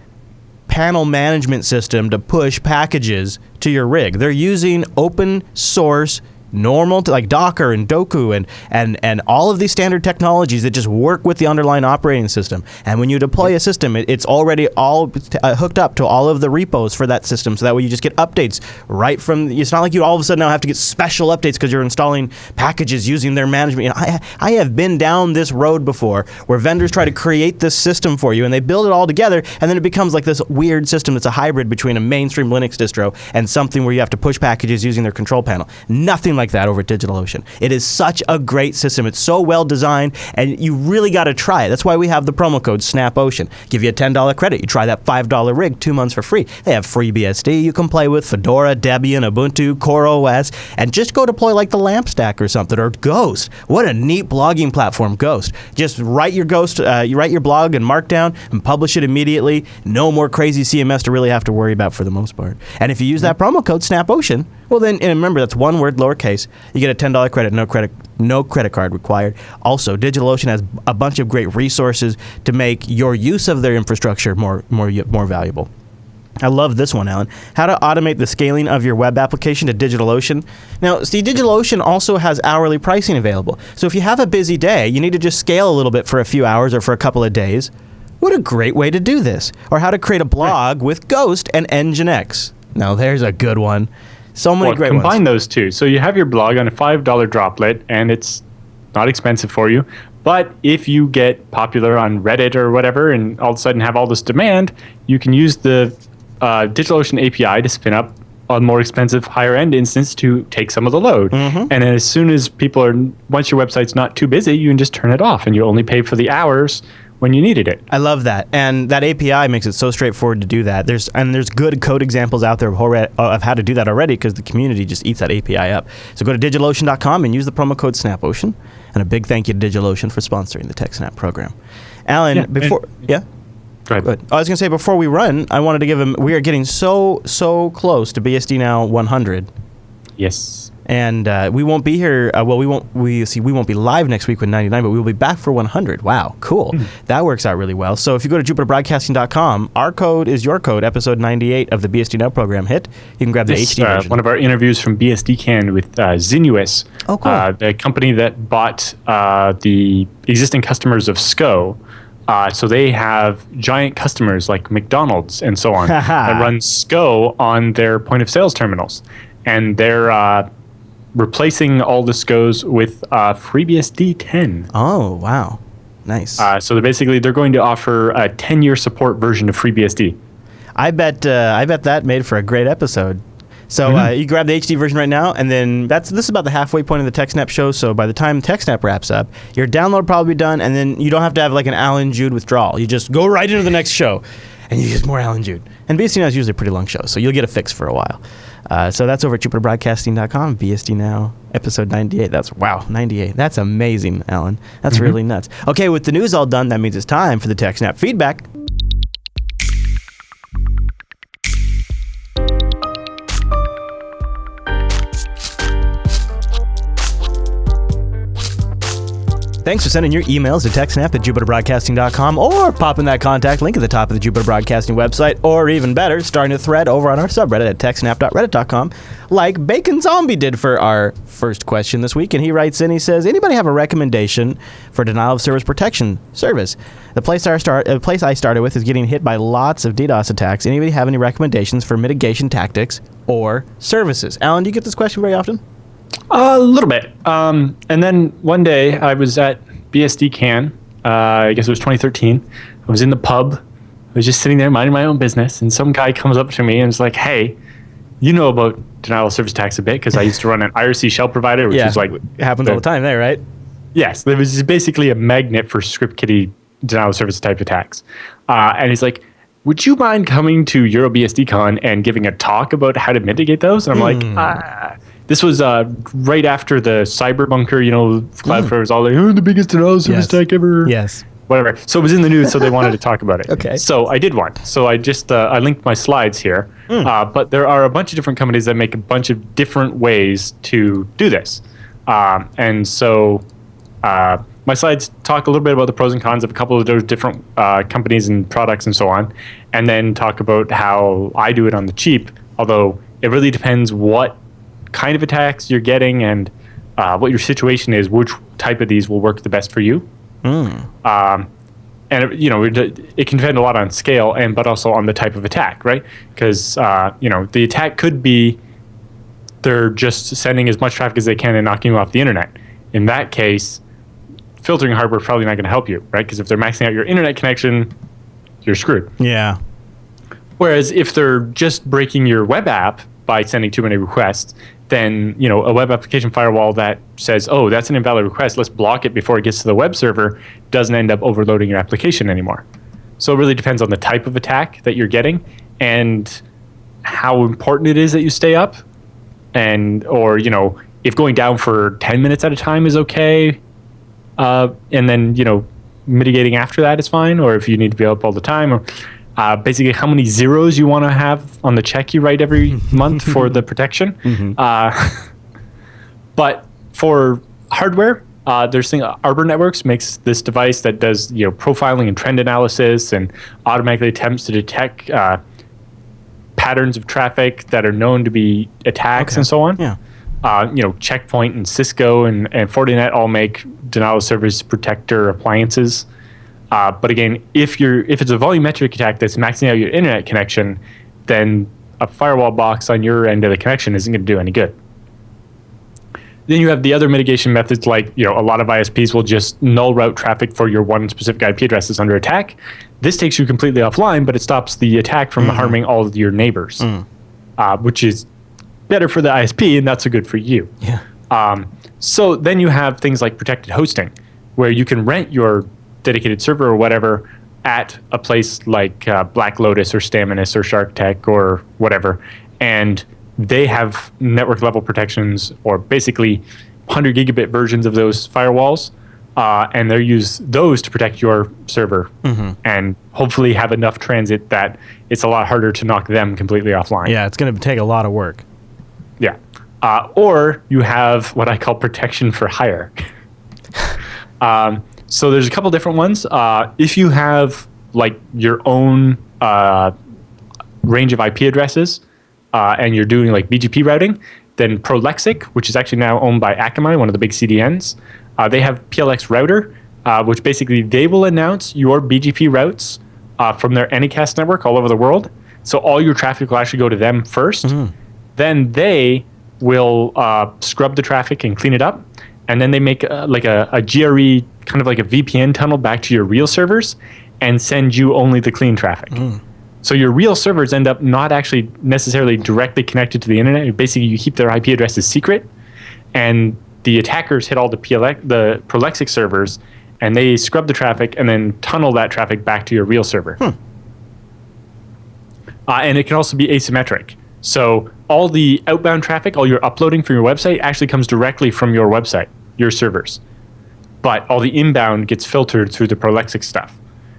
panel management system to push packages to your rig. They're using open source normal, like Docker and Doku and all of these standard technologies that just work with the underlying operating system. And when you deploy a system, it's already all hooked up to all of the repos for that system, so that way you just get updates right from. It's not like you all of a sudden now have to get special updates because you're installing packages using their management. You know, I have been down this road before where vendors try to create this system for you and they build it all together, and then it becomes like this weird system that's a hybrid between a mainstream Linux distro and something where you have to push packages using their control panel. Nothing like that over at DigitalOcean. It is such a great system. It's so well designed, and you really got to try it. That's why we have the promo code SNAPOcean. Give you a $10 credit. You try that $5 rig, 2 months for free. They have free BSD you can play with, Fedora, Debian, Ubuntu, CoreOS, and just go deploy like the LAMP stack or something, or Ghost. What a neat blogging platform, Ghost. Just write your Ghost, you write your blog in Markdown and publish it immediately. No more crazy CMS to really have to worry about for the most part. And if you use that promo code SNAPOcean, well then, and remember, that's one word, lowercase, you get a $10 credit, no credit card required. Also, DigitalOcean has a bunch of great resources to make your use of their infrastructure more valuable. I love this one, Alan. How to automate the scaling of your web application to DigitalOcean. Now, see, DigitalOcean also has hourly pricing available. So if you have a busy day, you need to just scale a little bit for a few hours or for a couple of days. What a great way to do this. Or how to create a blog with Ghost and Nginx. Now, there's a good one. So many great ones. Combine those two. So you have your blog on a $5 droplet, and it's not expensive for you. But if you get popular on Reddit or whatever, and all of a sudden have all this demand, you can use the DigitalOcean API to spin up a more expensive, higher-end instance to take some of the load. Mm-hmm. And then as soon as once your website's not too busy, you can just turn it off, and you only pay for the hours when you needed it. I love that. And that API makes it so straightforward to do that. There's good code examples out there of how to do that already, because the community just eats that API up. So go to DigitalOcean.com and use the promo code SNAPOcean. And a big thank you to DigitalOcean for sponsoring the TechSNAP program. Alan, Go ahead. I was going to say, before we run, I wanted to give him, we are getting so close to BSD Now 100. Yes. And we won't be here. We won't be live next week with 99, but we will be back for 100. Wow, cool. That works out really well. So if you go to jupiterbroadcasting.com, our code is your code, episode 98 of the BSD Now program hit. You can grab the HD version. One of our interviews from BSD Can with Zinuous, the company that bought the existing customers of SCO. So they have giant customers like McDonald's and so on that run SCO on their point of sales terminals. And they're replacing all the SCOs with FreeBSD 10. Oh, wow. Nice. So they're going to offer a 10-year support version of FreeBSD. I bet that made for a great episode. So you grab the HD version right now, and then this is about the halfway point of the TechSNAP show. So by the time TechSNAP wraps up, your download will probably be done, and then you don't have to have like an Alan Jude withdrawal. You just go right into the next show, and you use more Alan Jude. And BSD Now is usually a pretty long show, so you'll get a fix for a while. So that's over at jupiterbroadcasting.com, BSD Now, episode 98. 98. That's amazing, Alan. That's really nuts. Okay, with the news all done, that means it's time for the TechSNAP feedback. Thanks for sending your emails to TechSNAP at jupiterbroadcasting.com, or popping that contact link at the top of the Jupiter Broadcasting website, or even better, starting a thread over on our subreddit at techsnap.reddit.com, like Bacon Zombie did for our first question this week. And he writes in, he says, anybody have a recommendation for denial of service protection service? The place I started with is getting hit by lots of DDoS attacks. Anybody have any recommendations for mitigation tactics or services? Alan, do you get this question very often? A little bit. And then one day I was at BSD Can. I guess it was 2013. I was in the pub. I was just sitting there minding my own business, and some guy comes up to me and is like, hey, you know about denial of service attacks a bit, because I used to run an IRC shell provider, which is like... it happens all the time there, right? Yes. There was basically a magnet for script kiddie denial of service type attacks. And he's like, would you mind coming to EuroBSDCon and giving a talk about how to mitigate those? And I'm like, This was right after the cyber bunker, Cloudflare was all like, the biggest denial of service attack ever. Yes. Whatever. So it was in the news, so they wanted to talk about it. Okay. So I did one. So I just, I linked my slides here. But there are a bunch of different companies that make a bunch of different ways to do this. And so my slides talk a little bit about the pros and cons of a couple of those different companies and products and so on. And then talk about how I do it on the cheap, although it really depends what kind of attacks you're getting and what your situation is, which type of these will work the best for you. And it can depend a lot on scale but also on the type of attack, right? Because the attack could be they're just sending as much traffic as they can and knocking you off the internet. In that case, filtering hardware is probably not going to help you, right? Because if they're maxing out your internet connection, you're screwed. Yeah. Whereas if they're just breaking your web app by sending too many requests, then a web application firewall that says, oh, that's an invalid request, let's block it before it gets to the web server, doesn't end up overloading your application anymore. So it really depends on the type of attack that you're getting and how important it is that you stay up. Or if going down for 10 minutes at a time is okay, and then mitigating after that is fine, or if you need to be up all the time, or basically how many zeros you want to have on the check you write every month for the protection. But for hardware, there's Arbor Networks makes this device that does profiling and trend analysis and automatically attempts to detect patterns of traffic that are known to be attacks and so on. Yeah. Checkpoint and Cisco and Fortinet all make denial of service protector appliances. But again, if it's a volumetric attack that's maxing out your internet connection, then a firewall box on your end of the connection isn't going to do any good. Then you have the other mitigation methods, like a lot of ISPs will just null route traffic for your one specific IP address that's under attack. This takes you completely offline, but it stops the attack from harming all of your neighbors, which is better for the ISP, and not so good for you. Yeah. So then you have things like protected hosting, where you can rent your dedicated server or whatever at a place like Black Lotus or Staminus or Shark Tech or whatever, and they have network level protections or basically 100 gigabit versions of those firewalls, and they use those to protect your server and hopefully have enough transit that it's a lot harder to knock them completely offline. Yeah, it's going to take a lot of work. Yeah. Or you have what I call protection for hire. So there's a couple different ones. If you have like your own range of IP addresses and you're doing like BGP routing, then Prolexic, which is actually now owned by Akamai, one of the big CDNs, they have PLX Router, which basically they will announce your BGP routes from their Anycast network all over the world. So all your traffic will actually go to them first. Then they will scrub the traffic and clean it up. And then they make like a GRE, kind of like a VPN tunnel back to your real servers and send you only the clean traffic. So your real servers end up not actually necessarily directly connected to the internet. Basically, you keep their IP addresses secret, and the attackers hit all the Prolexic servers, and they scrub the traffic and then tunnel that traffic back to your real server. And it can also be asymmetric. So all the outbound traffic, all your uploading from your website actually comes directly from your website, your servers. But all the inbound gets filtered through the Prolexic stuff.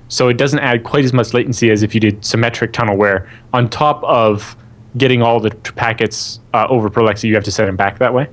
So it doesn't add quite as much latency as if you did symmetric tunnel, where on top of getting all the packets over Prolexic, you have to send them back that way.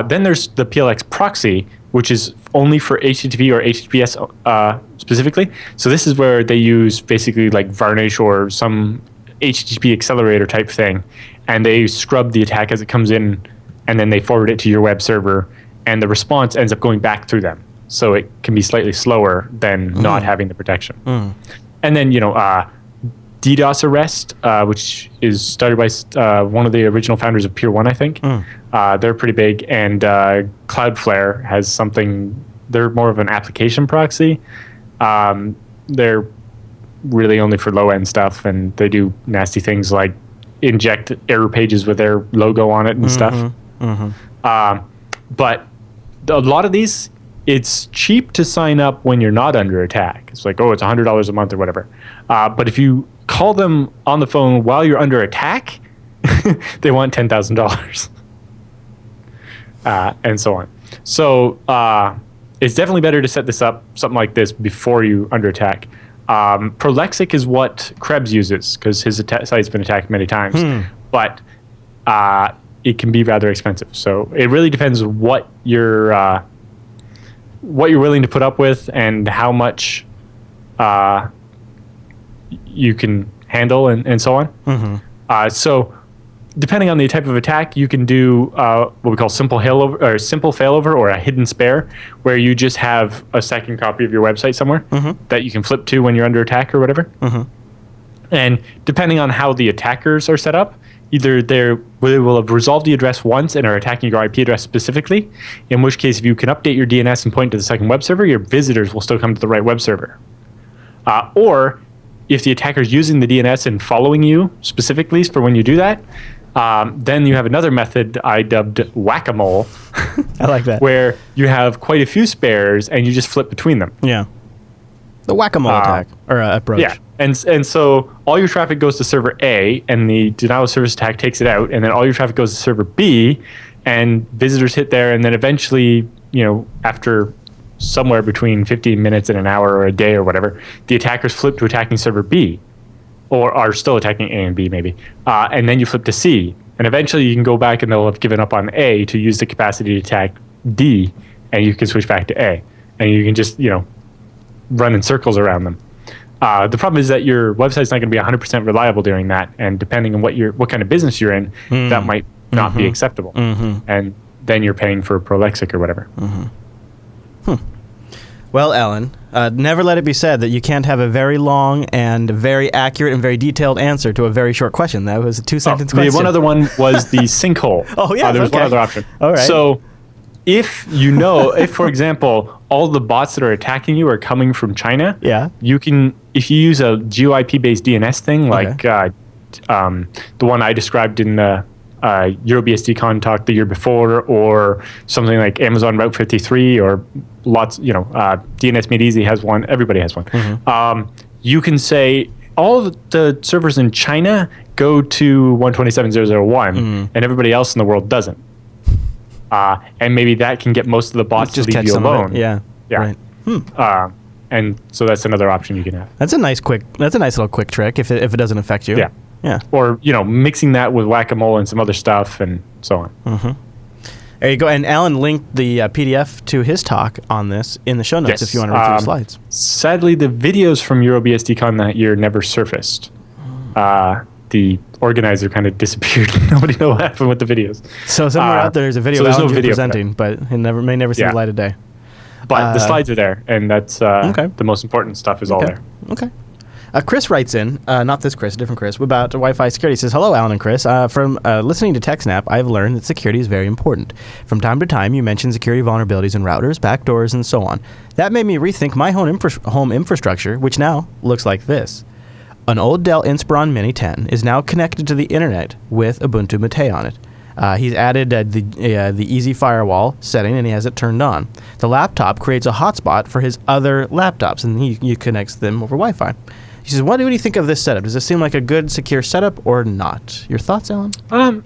Then there's the PLX proxy, which is only for HTTP or HTTPS specifically. So this is where they use basically like Varnish or some HTTP accelerator type thing, and they scrub the attack as it comes in, and then they forward it to your web server, and the response ends up going back through them. So it can be slightly slower than not having the protection. And then, DDoS arrest, which is started by one of the original founders of Pier 1, I think. They're pretty big. And Cloudflare has something, they're more of an application proxy. They're really only for low-end stuff, and they do nasty things like inject error pages with their logo on it and stuff. But a lot of these, it's cheap to sign up when you're not under attack. It's like, it's $100 a month or whatever. But if you call them on the phone while you're under attack, they want $10,000. And so on. So it's definitely better to set this up, something like this, before you under attack. Prolexic is what Krebs uses because his site's been attacked many times. But it can be rather expensive. So it really depends what you're willing to put up with and how much you can handle and so on. So depending on the type of attack, you can do what we call simple failover or a hidden spare, where you just have a second copy of your website somewhere that you can flip to when you're under attack or whatever. And depending on how the attackers are set up, either they will have resolved the address once and are attacking your IP address specifically, in which case if you can update your DNS and point to the second web server, your visitors will still come to the right web server. Or if the attacker is using the DNS and following you specifically for when you do that, then you have another method I dubbed whack-a-mole. I like that. Where you have quite a few spares and you just flip between them. Yeah. The whack-a-mole attack or approach. Yeah. And so all your traffic goes to server A, and the denial of service attack takes it out, and then all your traffic goes to server B, and visitors hit there, and then eventually, after somewhere between 15 minutes and an hour or a day or whatever, the attackers flip to attacking server B, or are still attacking A and B maybe, and then you flip to C, and eventually you can go back and they'll have given up on A to use the capacity to attack D, and you can switch back to A, and you can just run in circles around them. The problem is that your website's not going to be 100% reliable during that, and depending on what kind of business you're in, that might not be acceptable, and then you're paying for Prolexic or whatever. Well, Alan, never let it be said that you can't have a very long and very accurate and very detailed answer to a very short question. That was a 2-sentence question. The one other one was the sinkhole. Oh, yeah. There was one other option. All right. So if for example, all the bots that are attacking you are coming from China, you can, if you use a GeoIP-based DNS thing, like the one I described in the EuroBSDCon talk the year before, or something like Amazon Route 53, or lots, DNS Made Easy has one. Everybody has one. You can say all of the servers in China go to 127.0.0.1, and everybody else in the world doesn't. And maybe that can get most of the bots to leave you alone. Yeah. Right. And so that's another option you can have. That's a nice little quick trick if it doesn't affect you. Yeah. Yeah. Or, mixing that with whack-a-mole and some other stuff and so on. There you go. And Alan linked the PDF to his talk on this in the show notes if you want to read through the slides. Sadly, the videos from EuroBSDCon that year never surfaced. The organizer kind of disappeared. Nobody knows what happened with the videos. So somewhere out there is a video of Alan presenting, but it may never see the light of day. But the slides are there, and that's the most important stuff is all there. Okay. Chris writes in, not this Chris, a different Chris, about Wi-Fi security. He says, hello, Alan and Chris. From listening to TechSNAP, I've learned that security is very important. From time to time, you mention security vulnerabilities in routers, backdoors, and so on. That made me rethink my home infrastructure, which now looks like this. An old Dell Inspiron Mini 10 is now connected to the internet with Ubuntu Mate on it. He's added the easy firewall setting, and he has it turned on. The laptop creates a hotspot for his other laptops, and he connects them over Wi-Fi. He says, what do you think of this setup? Does this seem like a good, secure setup or not? Your thoughts, Alan?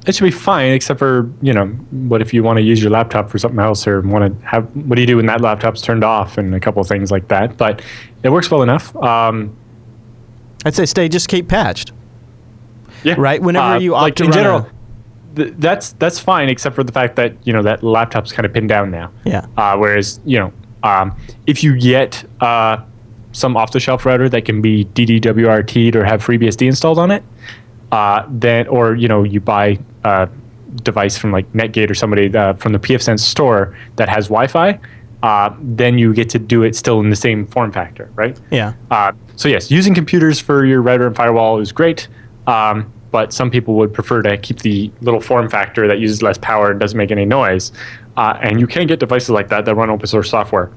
It should be fine, except for, what if you want to use your laptop for something else, or want to have, what do you do when that laptop's turned off, and a couple of things like that. But it works well enough. I'd say just keep patched. Yeah. Right? Whenever you opt to in general, that's fine, except for the fact that, that laptop's kind of pinned down now. Yeah. Whereas, if you get some off-the-shelf router that can be DDWRT'd or have FreeBSD installed on it, then, or, you buy a device from like Netgate or somebody from the pfSense store that has Wi-Fi, then you get to do it still in the same form factor, right? Yeah. So yes, using computers for your router and firewall is great, but some people would prefer to keep the little form factor that uses less power and doesn't make any noise. And you can get devices like that run open source software.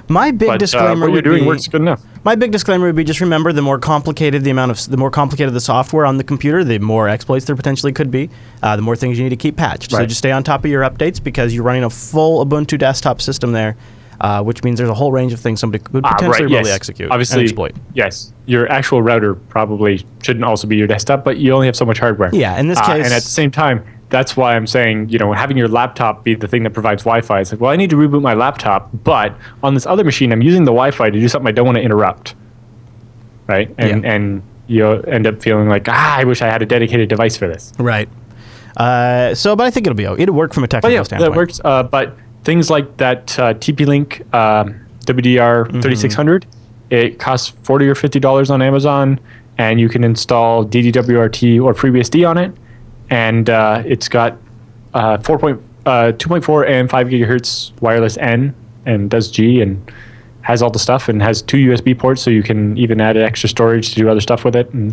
My big disclaimer what you're doing works good enough. My big disclaimer would be just remember the more complicated the software on the computer, the more exploits there potentially could be, the more things you need to keep patched. Right. So just stay on top of your updates because you're running a full Ubuntu desktop system there, which means there's a whole range of things somebody could potentially really execute and exploit. Yes, your actual router probably shouldn't also be your desktop, but you only have so much hardware. Yeah, in this case. And at the same time, that's why I'm saying, having your laptop be the thing that provides Wi-Fi. It's like, well, I need to reboot my laptop, but on this other machine, I'm using the Wi-Fi to do something I don't want to interrupt, right? And you'll end up feeling like, I wish I had a dedicated device for this. Right. But I think it'll work from a technical standpoint. That works. But things like that TP-Link WDR 3600, it costs $40 or $50 on Amazon, and you can install DDWRT or FreeBSD on it. and it's got 2.4 and 5 gigahertz wireless N, and does G, and has all the stuff, and has 2 USB ports, so you can even add extra storage to do other stuff with it. And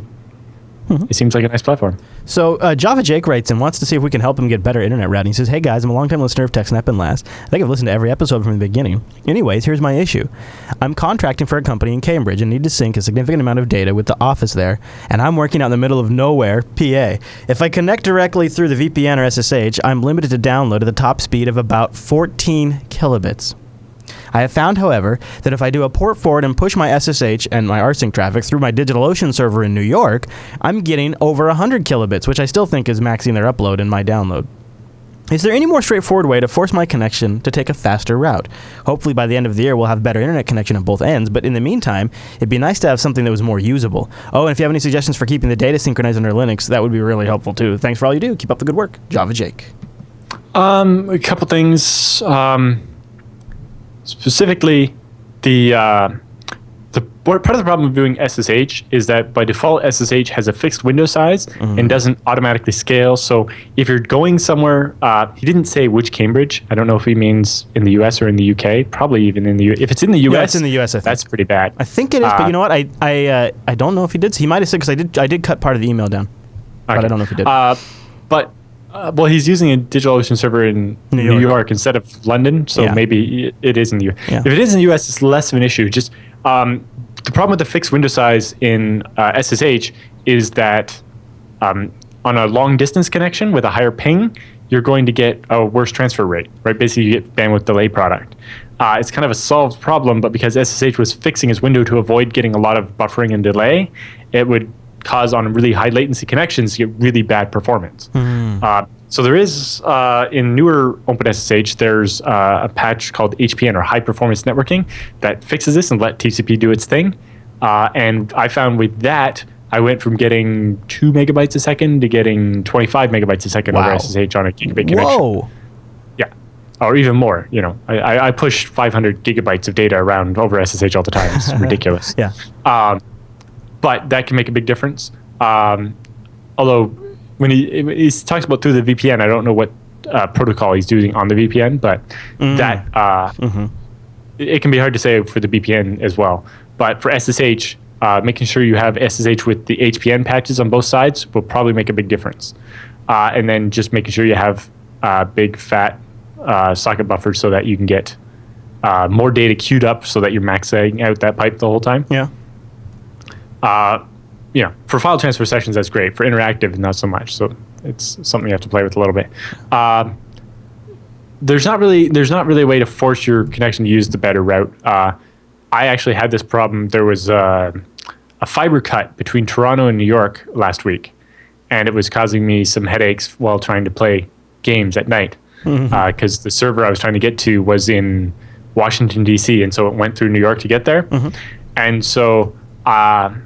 it seems like a nice platform. So Java Jake writes and wants to see if we can help him get better internet routing. He says, hey guys, I'm a longtime listener of TechSNAP and Last. I think I've listened to every episode from the beginning. Anyways, here's my issue. I'm contracting for a company in Cambridge and need to sync a significant amount of data with the office there, and I'm working out in the middle of nowhere, PA. If I connect directly through the VPN or SSH, I'm limited to download at the top speed of about 14 kilobits. I have found, however, that if I do a port forward and push my SSH and my rsync traffic through my DigitalOcean server in New York, I'm getting over 100 kilobits, which I still think is maxing their upload and my download. Is there any more straightforward way to force my connection to take a faster route? Hopefully by the end of the year we'll have better internet connection on both ends, but in the meantime, it'd be nice to have something that was more usable. Oh, and if you have any suggestions for keeping the data synchronized under Linux, that would be really helpful too. Thanks for all you do. Keep up the good work. Java Jake. A couple things. Specifically, the part of the problem of doing SSH is that by default SSH has a fixed window size and doesn't automatically scale. So if you're going somewhere, he didn't say which Cambridge. I don't know if he means in the US or in the UK. Probably even in the if it's in the US. Yeah, it's in the US. I think that's pretty bad. I think it is, but you know what? I don't know if he did. He might have said, because I did cut part of the email down, but I don't know if he did. Well, he's using a DigitalOcean server in New York instead of London, so maybe it is in the US. Yeah. If it is in the US, it's less of an issue. Just the problem with the fixed window size in SSH is that on a long distance connection with a higher ping, you're going to get a worse transfer rate, right? Basically, you get bandwidth delay product. It's kind of a solved problem, but because SSH was fixing its window to avoid getting a lot of buffering and delay, it would cause on really high latency connections to get really bad performance. So there is, in newer OpenSSH, there's a patch called HPN, or High Performance Networking, that fixes this and let TCP do its thing. And I found with that, I went from getting 2 megabytes a second to getting 25 megabytes a second over SSH on a gigabit connection. Whoa. Yeah. Or even more. You know, I push 500 gigabytes of data around over SSH all the time. It's ridiculous. Yeah. But that can make a big difference. Although when he talks about through the VPN, I don't know what protocol he's using on the VPN, but that it can be hard to say for the VPN as well. But for SSH, making sure you have SSH with the HPN patches on both sides will probably make a big difference. And then just making sure you have big fat socket buffers so that you can get more data queued up so that you're maxing out that pipe the whole time. Yeah. For file transfer sessions, that's great. For interactive, not so much. So it's something you have to play with a little bit. There's not really a way to force your connection to use the better route. I actually had this problem. There was a fiber cut between Toronto and New York last week, and it was causing me some headaches while trying to play games at night because the server I was trying to get to was in Washington, D.C., and so it went through New York to get there. And so I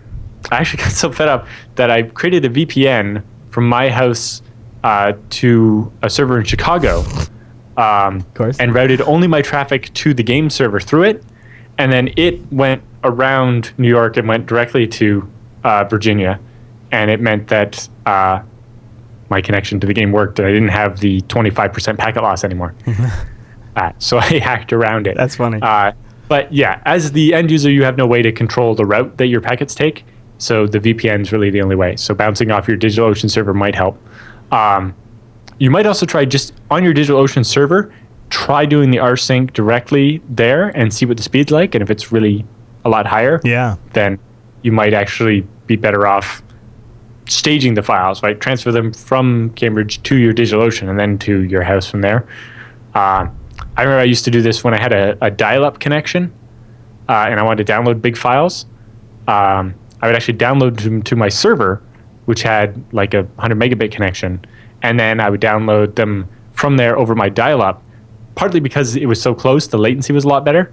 actually got so fed up that I created a VPN from my house to a server in Chicago, and routed only my traffic to the game server through it, and then it went around New York and went directly to Virginia, and it meant that my connection to the game worked, and I didn't have the 25% packet loss anymore. So I hacked around it. That's funny. But yeah, as the end user, you have no way to control the route that your packets take. So the VPN is really the only way. So bouncing off your DigitalOcean server might help. You might also try just on your DigitalOcean server, try doing the rsync directly there and see what the speed's like. And if it's really a lot higher, then you might actually be better off staging the files, right? Transfer them from Cambridge to your DigitalOcean and then to your house from there. I remember I used to do this when I had a dial-up connection and I wanted to download big files. I would actually download them to my server, which had like a 100 megabit connection, and then I would download them from there over my dial-up, partly because it was so close, the latency was a lot better,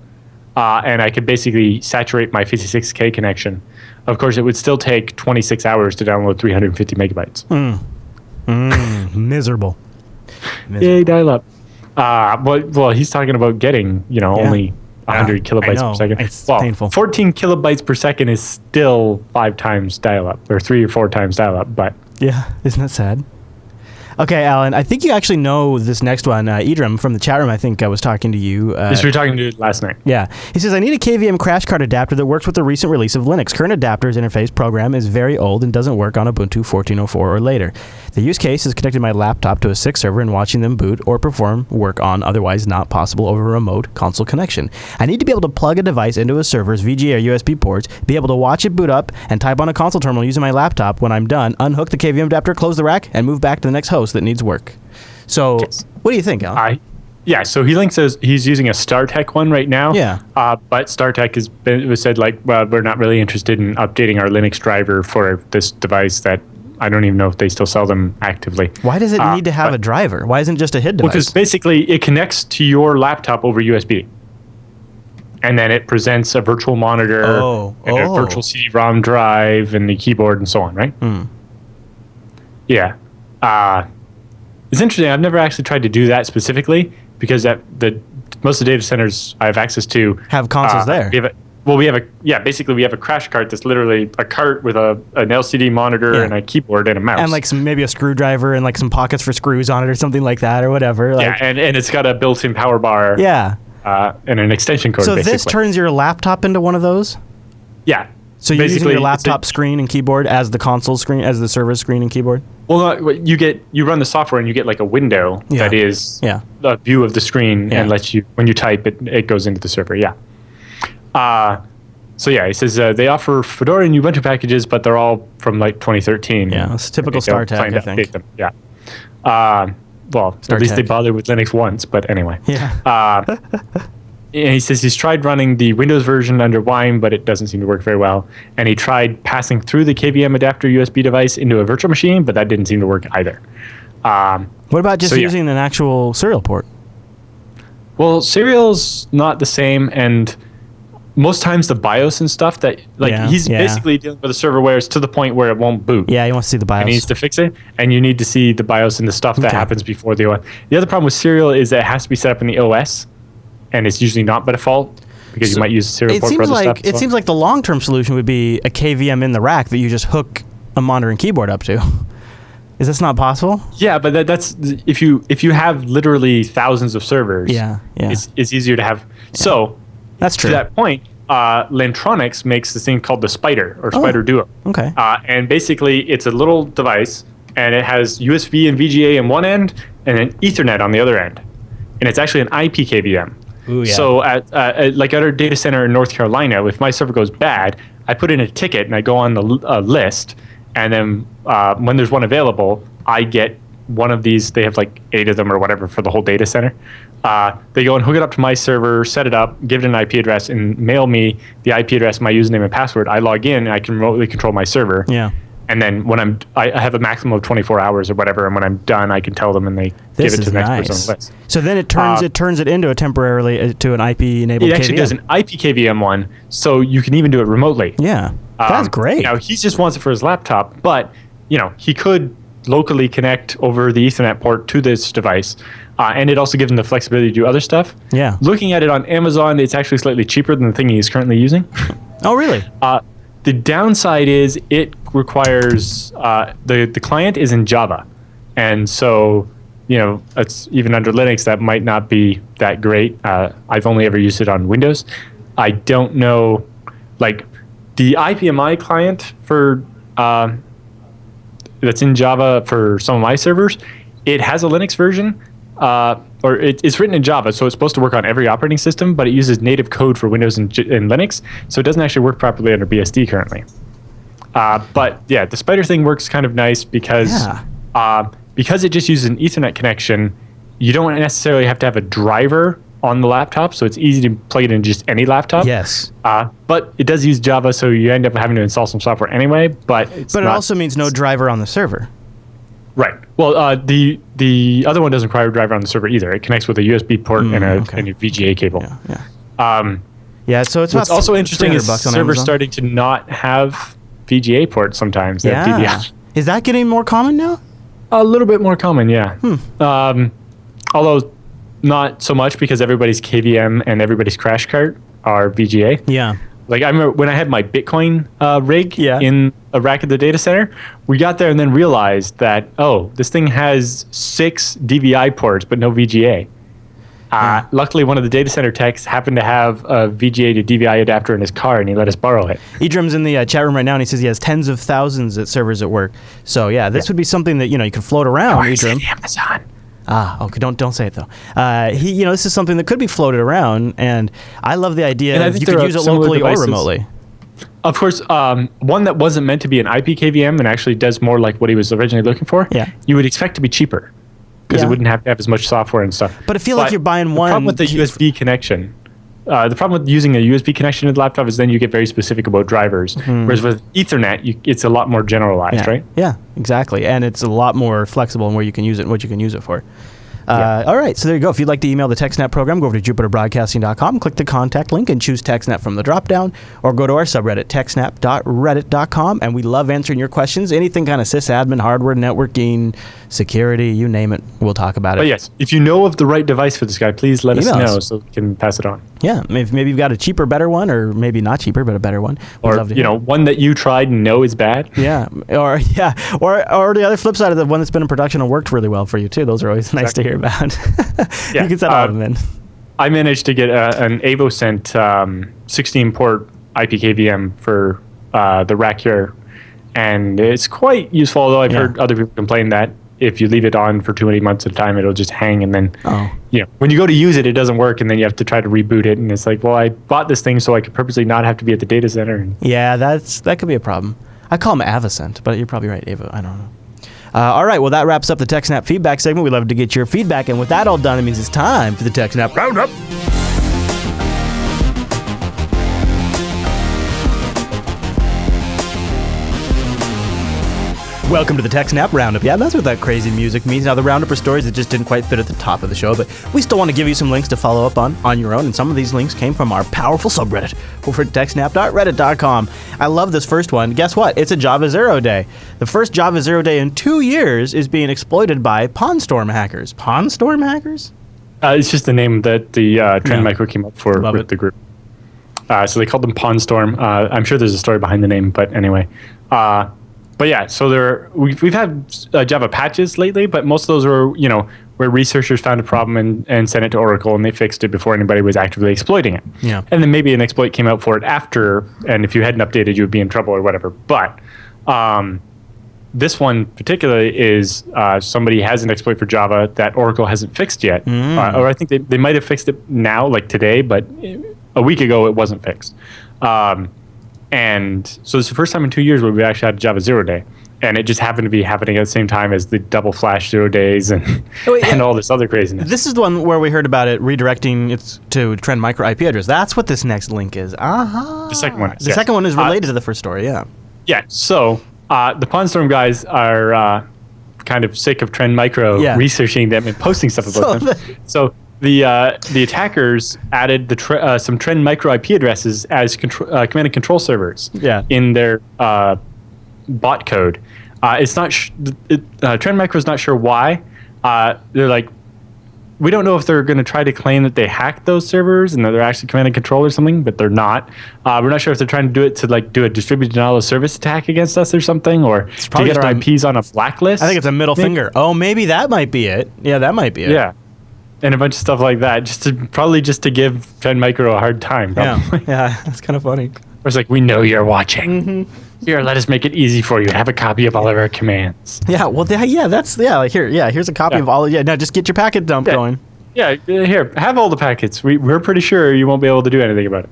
and I could basically saturate my 56K connection. Of course, it would still take 26 hours to download 350 megabytes. Miserable. Yay, dial-up. Well, he's talking about getting, only 100 kilobytes per second. It's painful. 14 kilobytes per second is still 5 times dial-up, or 3 or 4 times dial-up. But yeah, isn't that sad? Okay, Alan, I think you actually know this next one. Idram from the chat room, I think I was talking to you. Yes, we were talking to you last night. Yeah. He says, I need a KVM crash card adapter that works with the recent release of Linux. Current adapter's interface program is very old and doesn't work on Ubuntu 14.04 or later. The use case is connecting my laptop to a SIG server and watching them boot or perform work on otherwise not possible over a remote console connection. I need to be able to plug a device into a server's VGA or USB ports, be able to watch it boot up, and type on a console terminal using my laptop. When I'm done, unhook the KVM adapter, close the rack, and move back to the next host that needs work. So, what do you think, Al? Yeah, so he links as he's using a StarTech one right now. Yeah. But StarTech was said, like, well, we're not really interested in updating our Linux driver for this device that I don't even know if they still sell them actively. Why does it need to have a driver? Why isn't it just a HID device? Because basically it connects to your laptop over USB. And then it presents a virtual monitor, and a virtual CD-ROM drive, and the keyboard, and so on, right? Yeah. It's interesting. I've never actually tried to do that specifically because most of the data centers I have access to have consoles there. We have a crash cart that's literally a cart with an LCD monitor and a keyboard and a mouse. And like maybe a screwdriver and like some pockets for screws on it or something like that or whatever. Yeah, and it's got a built-in power bar. Yeah. And an extension cord, so basically. This turns your laptop into one of those? Yeah. So you're using your laptop screen and keyboard as the console screen, as the server screen and keyboard? Well, you run the software and you get like a window that is a view of the screen and lets you, when you type it goes into the server, So he says they offer Fedora and Ubuntu packages, but they're all from like 2013. Yeah, it's typical StarTech, I think. Them. Yeah. Well, at least they bothered with Linux once, but anyway. Yeah. And he says he's tried running the Windows version under Wine, but it doesn't seem to work very well. And he tried passing through the KVM adapter USB device into a virtual machine, but that didn't seem to work either. What about just using an actual serial port? Well, serial's not the same, and most times the BIOS and stuff that he's basically dealing with a server where it's to the point where it won't boot. Yeah, he wants to see the BIOS. And he needs to fix it, and you need to see the BIOS and the stuff that happens before the OS. The other problem with serial is that it has to be set up in the OS, and it's usually not by default because you might use a serial port for other stuff. It seems like the long-term solution would be a KVM in the rack that you just hook a monitor and keyboard up to. Is this not possible? Yeah, but that's if you have literally thousands of servers. It's easier to have. Yeah. So that's true. To that point, Lantronix makes this thing called the Spider or Spider Duo. Okay. And basically, it's a little device, and it has USB and VGA on one end, and then Ethernet on the other end, and it's actually an IP KVM. Ooh, yeah. So at our data center in North Carolina, if my server goes bad, I put in a ticket and I go on the list, and then when there's one available, I get one of these. They have like 8 of them or whatever for the whole data center. They go and hook it up to my server, set it up, give it an IP address, and mail me the IP address, my username and password. I log in and I can remotely control my server. Yeah. And then when I have a maximum of 24 hours or whatever, and when I'm done, I can tell them, and they give it to the next person on the list. So then it turns it into a temporarily to an IP-enabled KVM. It actually does an IP KVM one, so you can even do it remotely. Yeah, that's great. Now he just wants it for his laptop, but he could locally connect over the Ethernet port to this device, and it also gives him the flexibility to do other stuff. Yeah. Looking at it on Amazon, it's actually slightly cheaper than the thing he's currently using. Oh, really? The downside is it requires the client is in Java, and so it's even under Linux that might not be that great. I've only ever used it on Windows. I don't know, like the IPMI client for that's in Java for some of my servers. It has a Linux version. Or it's written in Java, so it's supposed to work on every operating system, but it uses native code for Windows and Linux, so it doesn't actually work properly under BSD currently. But yeah, the Spider thing works kind of nice because it just uses an Ethernet connection. You don't necessarily have to have a driver on the laptop, so it's easy to plug it in just any laptop. Yes. But it does use Java, so you end up having to install some software anyway. But it also means no driver on the server. Right. Well, the other one doesn't require a driver on the server either. It connects with a USB port and a VGA cable. Yeah. So it's what's also interesting is servers Amazon starting to not have VGA ports sometimes. Yeah. Is that getting more common now? A little bit more common, yeah. Although not so much because everybody's KVM and everybody's crash cart are VGA. Yeah. Like I remember when I had my Bitcoin rig Yeah. in a rack at the data center, we got there and then realized that, this thing has 6 DVI ports, but no VGA. Luckily, one of the data center techs happened to have a VGA to DVI adapter in his car, and he let us borrow it. Idrim's in the chat room right now, and he says he has tens of thousands of servers at work. So yeah, this would be something that you can float around. Idrim. Amazon. Okay. Don't say it though. This is something that could be floated around, and I love the idea that you could use it locally or remotely. Of course, one that wasn't meant to be an IP KVM and actually does more like what he was originally looking for. Yeah. You would expect to be cheaper. Because it wouldn't have to have as much software and stuff. But I feel like you're buying one. The problem with the USB connection, the problem with using a USB connection in the laptop is then you get very specific about drivers. Whereas with Ethernet, it's a lot more generalized, right? Yeah, exactly. And it's a lot more flexible in where you can use it and what you can use it for. All right, so there you go. If you'd like to email the TechSNAP program, go over to jupiterbroadcasting.com, click the contact link, and choose TechSNAP from the drop-down, or go to our subreddit, techsnap.reddit.com, and we love answering your questions. Anything kind of sysadmin, hardware, networking, security, you name it, we'll talk about it. But yes, if you know of the right device for this guy, please let us know so we can pass it on. Yeah, maybe you've got a cheaper, better one, or maybe not cheaper, but a better one. Or, one that you tried and know is bad. Yeah, or the other flip side of the one that's been in production and worked really well for you, too. Those are always nice to hear about. You can set all of them in. I managed to get an AvoCent 16-port IP KVM for the rack here, and it's quite useful, although I've heard other people complain that if you leave it on for too many months at a time, it'll just hang, and then when you go to use it, it doesn't work, and then you have to try to reboot it, and it's like, well, I bought this thing so I could purposely not have to be at the data center. Yeah, that could be a problem. I call them AvoCent, but you're probably right, Avo. I don't know. All right, well, that wraps up the TechSNAP feedback segment. We'd love to get your feedback, and with that all done, it means it's time for the TechSNAP Roundup. Welcome to the TechSNAP Roundup. Yeah, that's what that crazy music means. Now, the Roundup are stories that just didn't quite fit at the top of the show, but we still want to give you some links to follow up on your own, and some of these links came from our powerful subreddit over at techsnap.reddit.com. I love this first one. Guess what? It's a Java 0 day. The first Java 0 day in 2 years is being exploited by PwnStorm hackers. PwnStorm hackers? It's just the name that the Trend Micro came up for with the group. So they called them PwnStorm. I'm sure there's a story behind the name, but anyway. But yeah, so we've had Java patches lately, but most of those were, where researchers found a problem and sent it to Oracle, and they fixed it before anybody was actively exploiting it. Yeah. And then maybe an exploit came out for it after, and if you hadn't updated, you would be in trouble or whatever. But this one particularly is somebody has an exploit for Java that Oracle hasn't fixed yet. Or I think they might have fixed it now, like today, but a week ago it wasn't fixed. And so it's the first time in 2 years where we actually had a Java 0 day. And it just happened to be happening at the same time as the double flash 0 days and all this other craziness. This is the one where we heard about it redirecting it to Trend Micro IP address. That's what this next link is. The second one is. The second one is related to the first story, yeah. Yeah, so the PwnStorm guys are kind of sick of Trend Micro researching them and posting stuff about them. So the attackers added some Trend Micro IP addresses as command and control servers in their bot code. It's not Trend Micro is not sure why. They're like, we don't know if they're going to try to claim that they hacked those servers and that they're actually command and control or something, but they're not. We're not sure if they're trying to do it to do a distributed denial of service attack against us or something, or to get our IPs on a blacklist. I think it's a middle finger. Oh, maybe that might be it. Yeah, that might be it. Yeah. And a bunch of stuff like that, just to give Trend Micro a hard time. Probably. Yeah, that's kind of funny. It's like, we know you're watching. Here, let us make it easy for you. Have a copy of all of our commands. Yeah, well, here's a copy of all. Yeah, now just get your packet dump going. Yeah, here, have all the packets. We're pretty sure you won't be able to do anything about it.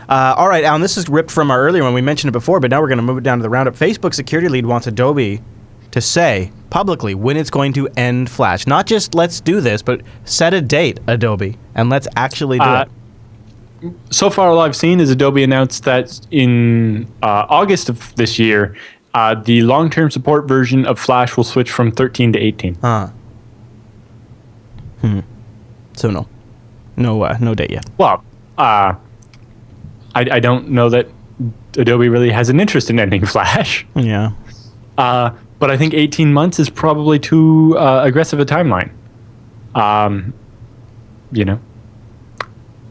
All right, Alan, this is ripped from our earlier one. We mentioned it before, but now we're going to move it down to the roundup. Facebook security lead wants Adobe to say publicly when it's going to end Flash. Not just let's do this, but set a date, Adobe, and let's actually do it. So far, all I've seen is Adobe announced that in August of this year, the long-term support version of Flash will switch from 13 to 18. So no date yet. Well, I don't know that Adobe really has an interest in ending Flash. Yeah. But I think 18 months is probably too aggressive a timeline.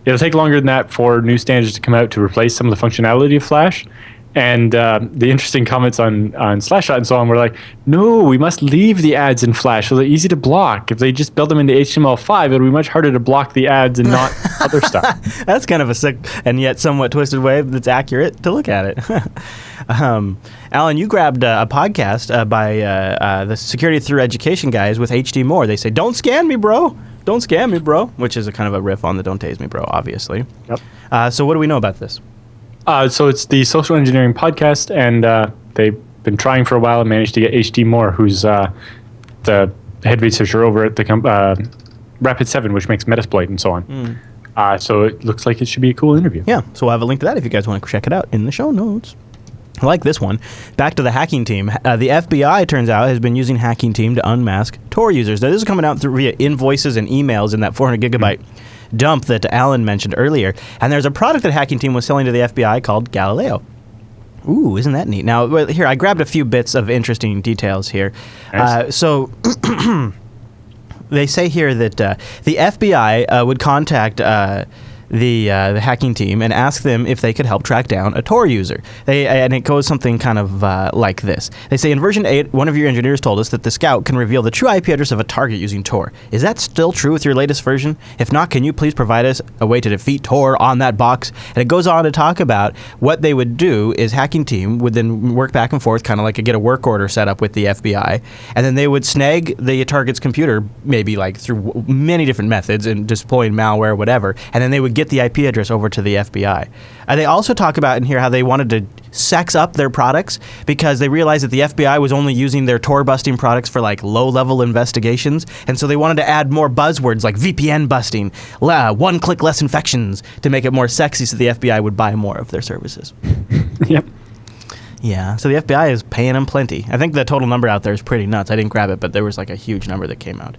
it'll take longer than that for new standards to come out to replace some of the functionality of Flash. And the interesting comments on Slashshot and so on were like, no, we must leave the ads in Flash so they're easy to block. If they just build them into HTML5, it'll be much harder to block the ads and not other stuff. That's kind of a sick and yet somewhat twisted way that's accurate to look at it. Alan, you grabbed a podcast by the Security Through Education guys with HD Moore. They say, don't scan me, bro. Don't scam me, bro. Which is a kind of a riff on the don't tase me, bro, obviously. Yep. So what do we know about this? So it's the social engineering podcast, and they've been trying for a while and managed to get HD Moore, who's the head researcher over at the Rapid7, which makes Metasploit and so on. So it looks like it should be a cool interview. Yeah, so we'll have a link to that if you guys want to check it out in the show notes. I like this one. Back to the hacking team. The FBI, turns out, has been using hacking team to unmask Tor users. Now, this is coming out through via invoices and emails in that 400 gigabyte dump that Alan mentioned earlier. And there's a product that hacking team was selling to the FBI called Galileo. Ooh, isn't that neat? Now, here, I grabbed a few bits of interesting details here. Nice. So they say here that the FBI would contact the hacking team and ask them if they could help track down a Tor user. And it goes something kind of like this. They say, in version 8, one of your engineers told us that the scout can reveal the true IP address of a target using Tor. Is that still true with your latest version? If not, can you please provide us a way to defeat Tor on that box? And it goes on to talk about what they would do is hacking team would then work back and forth, kind of like get a work order set up with the FBI, and then they would snag the target's computer, maybe like through many different methods and deploying malware, whatever, and then they would get the IP address over to the FBI. They also talk about in here how they wanted to sex up their products because they realized that the FBI was only using their Tor busting products for like low-level investigations, and so they wanted to add more buzzwords like VPN busting, one-click less infections to make it more sexy so the FBI would buy more of their services. Yep. Yeah, so the FBI is paying them plenty. I think the total number out there is pretty nuts. I didn't grab it, but there was like a huge number that came out.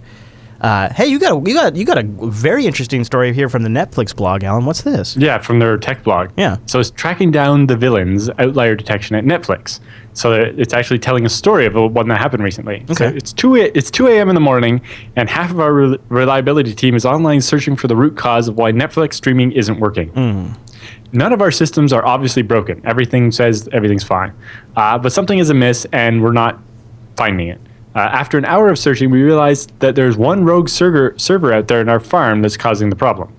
Hey, you got a very interesting story here from the Netflix blog, Alan. What's this? Yeah, from their tech blog. Yeah. So it's tracking down the villains' outlier detection at Netflix. So it's actually telling a story of one that happened recently. Okay. So it's 2 a.m. in the morning, and half of our reliability team is online searching for the root cause of why Netflix streaming isn't working. None of our systems are obviously broken. Everything says everything's fine. But something is amiss, and we're not finding it. After an hour of searching, we realized that there's one rogue server out there in our farm that's causing the problem.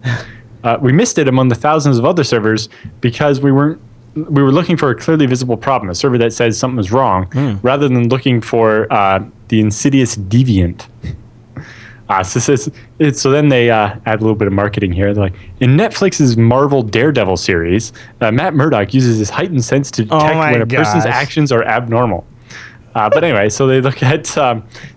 We missed it among the thousands of other servers because we were looking for a clearly visible problem, a server that says something was wrong, rather than looking for the insidious deviant. So then they add a little bit of marketing here. They're like, in Netflix's Marvel Daredevil series, Matt Murdock uses his heightened sense to detect when a person's actions are abnormal. But anyway, so they look at,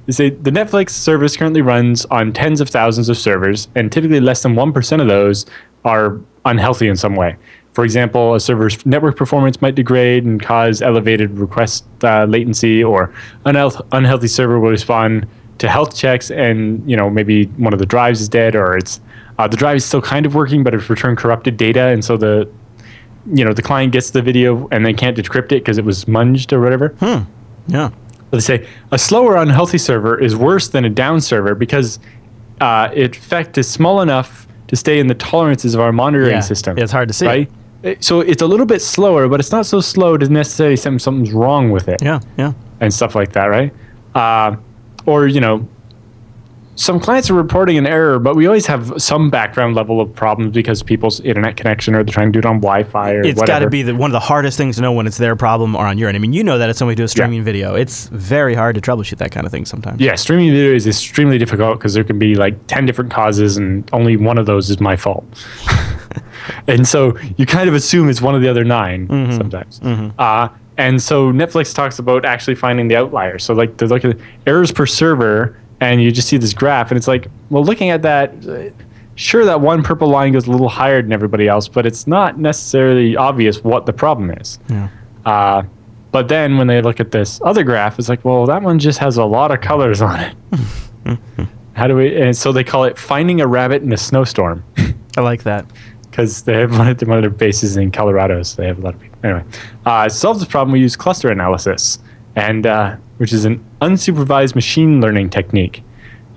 they say the Netflix service currently runs on tens of thousands of servers, and typically less than 1% of those are unhealthy in some way. For example, a server's network performance might degrade and cause elevated request latency, or unhealthy server will respond to health checks and, maybe one of the drives is dead, or it's the drive is still kind of working, but it's returned corrupted data, and so the client gets the video and they can't decrypt it because it was smunged or whatever. Yeah. They say a slower, unhealthy server is worse than a down server because its effect is small enough to stay in the tolerances of our monitoring system. It's hard to see. Right? So it's a little bit slower, but it's not so slow to necessarily say something's wrong with it. Yeah. And stuff like that, right? Or, some clients are reporting an error, but we always have some background level of problems because people's internet connection, or they're trying to do it on Wi-Fi or whatever. It's got to be one of the hardest things to know when it's their problem or on your end. I mean, you know that as somebody doing streaming video. It's very hard to troubleshoot that kind of thing sometimes. Yeah, streaming video is extremely difficult because there can be like 10 different causes and only one of those is my fault. And so you kind of assume it's one of the other 9 sometimes. And so Netflix talks about actually finding the outlier. So like they're looking at errors per server, and you just see this graph, and it's like, well, looking at that, sure, that one purple line goes a little higher than everybody else, but it's not necessarily obvious what the problem is. Yeah. But then when they look at this other graph, it's like, well, that one just has a lot of colors on it. And so they call it finding a rabbit in a snowstorm. I like that. Because they have one of their bases in Colorado, so they have a lot of people. Anyway, to solve this problem, we use cluster analysis, and which is an unsupervised machine learning technique.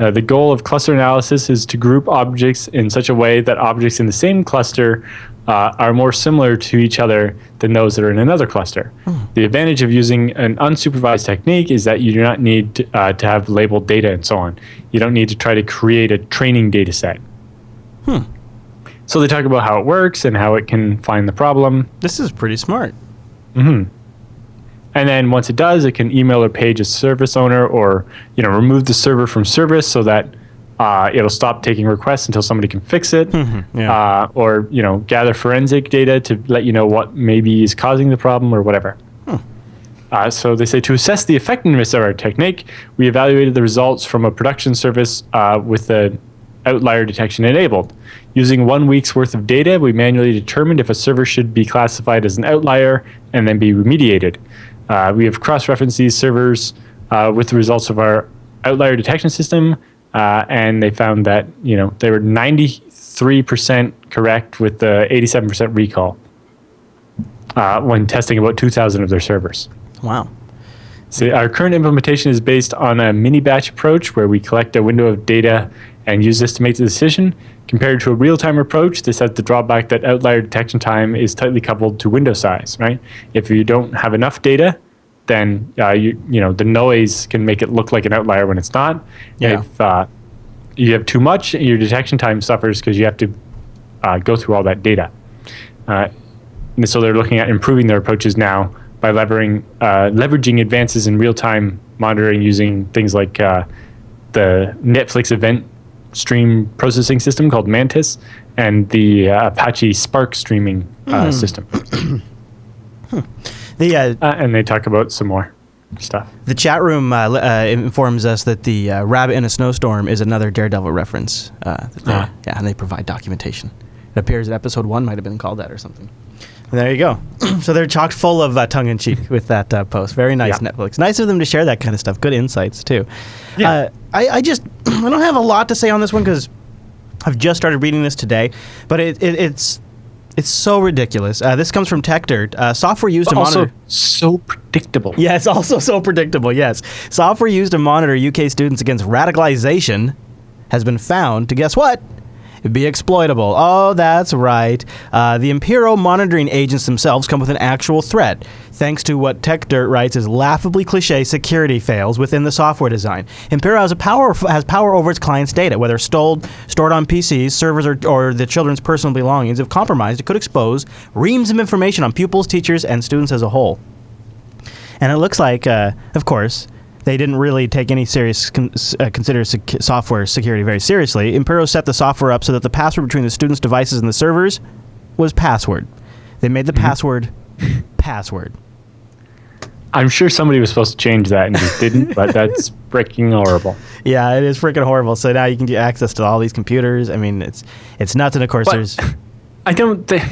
The goal of cluster analysis is to group objects in such a way that objects in the same cluster are more similar to each other than those that are in another cluster. The advantage of using an unsupervised technique is that you do not need to have labeled data and so on. You don't need to try to create a training data set. So they talk about how it works and how it can find the problem. This is pretty smart. And then once it does, it can email or page a service owner, or remove the server from service so that it'll stop taking requests until somebody can fix it. Or gather forensic data to let you know what maybe is causing the problem or whatever. So they say, to assess the effectiveness of our technique, we evaluated the results from a production service with the outlier detection enabled. Using 1 week's worth of data, we manually determined if a server should be classified as an outlier and then be remediated. We have cross-referenced these servers with the results of our outlier detection system, and they found that they were 93% correct with the 87% recall when testing about 2,000 of their servers. Wow. So our current implementation is based on a mini batch approach where we collect a window of data and use this to make the decision. Compared to a real-time approach, this has the drawback that outlier detection time is tightly coupled to window size, right? If you don't have enough data, then the noise can make it look like an outlier when it's not. Yeah. If you have too much, your detection time suffers because you have to go through all that data. And so they're looking at improving their approaches now by leveraging advances in real-time monitoring using things like the Netflix event stream processing system called Mantis and the Apache Spark streaming system. And they talk about some more stuff. The chat room informs us that the rabbit in a snowstorm is another Daredevil reference. And they provide documentation. It appears that episode 1 might have been called that or something. And there you go. So they're chock full of tongue-in-cheek with that post. Very nice, Netflix. Nice of them to share that kind of stuff. Good insights, too. I don't have a lot to say on this one because I've just started reading this today, but it's so ridiculous. This comes from TechDirt. Software used to monitor... so predictable. Yeah, it's also so predictable, yes. Software used to monitor UK students against radicalization has been found to, guess what? Be exploitable. Oh, that's right. The Impero monitoring agents themselves come with an actual threat, thanks to what TechDirt writes is laughably cliche security fails within the software design. Impero has power over its clients' data, whether stored on PCs, servers, or the children's personal belongings. If compromised, it could expose reams of information on pupils, teachers, and students as a whole. And it looks like, of course, they didn't really take any consider software security very seriously. Impero set the software up so that the password between the students' devices and the servers was password. They made the password password. I'm sure somebody was supposed to change that and just didn't, but that's freaking horrible. Yeah, it is freaking horrible. So now you can get access to all these computers. I mean, it's nuts, and of course there's... I don't think...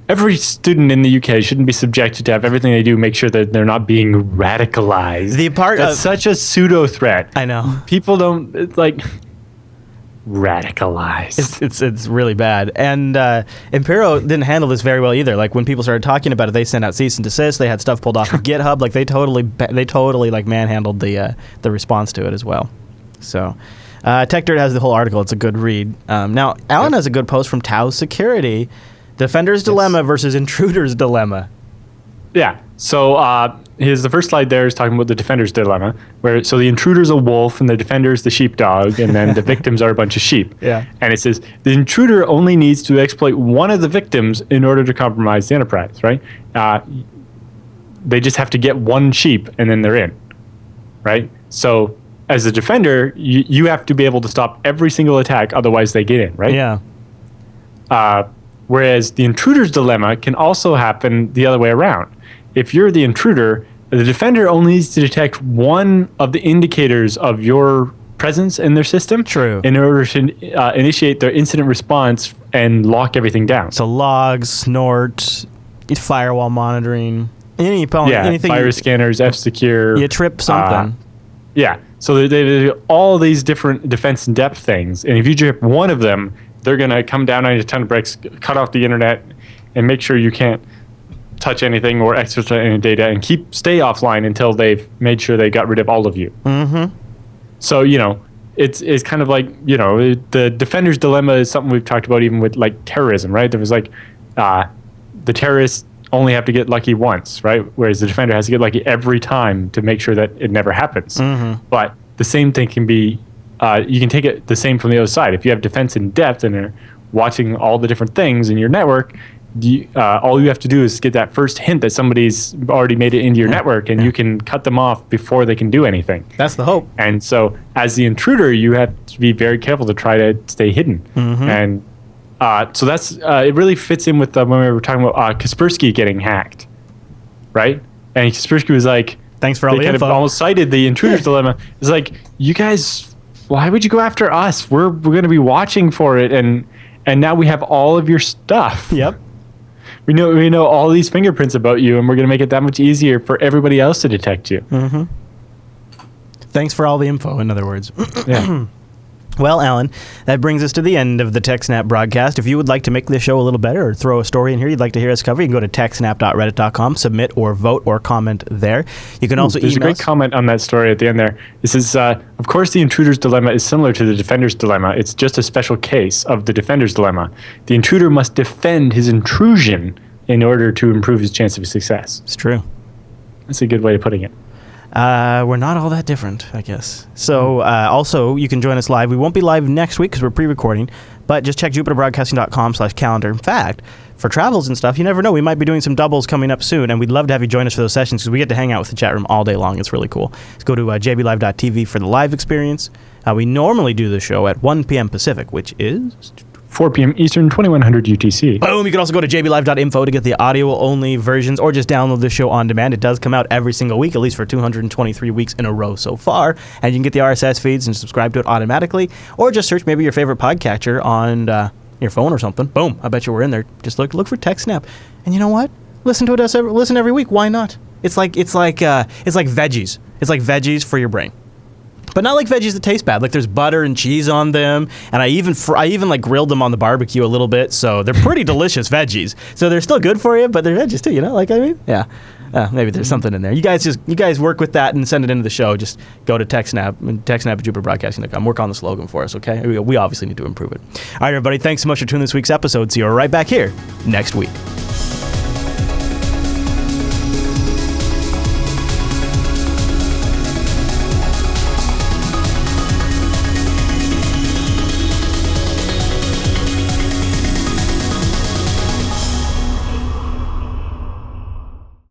Every student in the UK shouldn't be subjected to have everything they do make sure that they're not being radicalized. That's such a pseudo threat. I know. People don't radicalized. It's really bad. And Impero didn't handle this very well either. Like when people started talking about it, they sent out cease and desist. They had stuff pulled off of GitHub. Like they totally like manhandled the response to it as well. So TechDirt has the whole article. It's a good read. Now Alan has a good post from Tau Security. Defender's Dilemma versus Intruder's Dilemma. Yeah. So the first slide there is talking about the Defender's Dilemma, where the intruder's a wolf and the defender's the sheepdog, and then the victims are a bunch of sheep. Yeah. And it says the intruder only needs to exploit one of the victims in order to compromise the enterprise, right? They just have to get one sheep and then they're in, right? So as a defender, you have to be able to stop every single attack, otherwise they get in, right? Yeah. Whereas the intruder's dilemma can also happen the other way around. If you're the intruder, the defender only needs to detect one of the indicators of your presence in their system. True. In order to initiate their incident response and lock everything down. So logs, snort, firewall monitoring, anything. Virus scanners, F-Secure. You trip something. So they all these different defense in depth things, and if you trip one of them, they're going to come down on you a ton of bricks, cut off the internet, and make sure you can't touch anything or access any data, and stay offline until they've made sure they got rid of all of you. Mm-hmm. So, it's kind of like, the defender's dilemma is something we've talked about even with like terrorism, right? There was like the terrorists only have to get lucky once, right? Whereas the defender has to get lucky every time to make sure that it never happens. But the same thing can be, you can take it the same from the other side. If you have defense in depth and are watching all the different things in your network, all you have to do is get that first hint that somebody's already made it into your network, and you can cut them off before they can do anything. That's the hope. And so as the intruder, you have to be very careful to try to stay hidden. And so that's it really fits in with when we were talking about Kaspersky getting hacked, right? And Kaspersky was like, thanks for all the info. They kind of almost cited the intruder's dilemma. It's like, you guys, why would you go after us? We're going to be watching for it, and now we have all of your stuff. Yep. We know all these fingerprints about you, and we're going to make it that much easier for everybody else to detect you. Thanks for all the info, in other words. Yeah. Well, Alan, that brings us to the end of the TechSNAP broadcast. If you would like to make this show a little better or throw a story in here you'd like to hear us cover, you can go to techsnap.reddit.com, submit or vote or comment there. You can also There's a great comment on that story at the end there. This is, of course, the intruder's dilemma is similar to the defender's dilemma. It's just a special case of the defender's dilemma. The intruder must defend his intrusion in order to improve his chance of success. It's true. That's a good way of putting it. We're not all that different, I guess. So also, you can join us live. We won't be live next week because we're pre-recording, but just check jupiterbroadcasting.com/calendar. In fact, for travels and stuff, you never know. We might be doing some doubles coming up soon, and we'd love to have you join us for those sessions because we get to hang out with the chat room all day long. It's really cool. Let's go to jblive.tv for the live experience. We normally do the show at 1 p.m. Pacific, which is 4 p.m. Eastern, 2100 UTC. Boom! You can also go to jblive.info to get the audio-only versions, or just download the show on demand. It does come out every single week, at least for 223 weeks in a row so far. And you can get the RSS feeds and subscribe to it automatically, or just search maybe your favorite podcatcher on your phone or something. Boom! I bet you we're in there. Just look for TechSNAP. And you know what? Listen to it. Listen every week. Why not? It's like veggies. It's like veggies for your brain. But not like veggies that taste bad. Like there's butter and cheese on them, and I even like grilled them on the barbecue a little bit, so they're pretty delicious veggies. So they're still good for you, but they're veggies too. You know, like I mean, yeah. Maybe there's something in there. You guys work with that and send it into the show. Just go to TechSNAP and TechSNAP@jupiterbroadcasting.com. Work on the slogan for us, okay? We obviously need to improve it. All right, everybody. Thanks so much for tuning in this week's episode. See you right back here next week.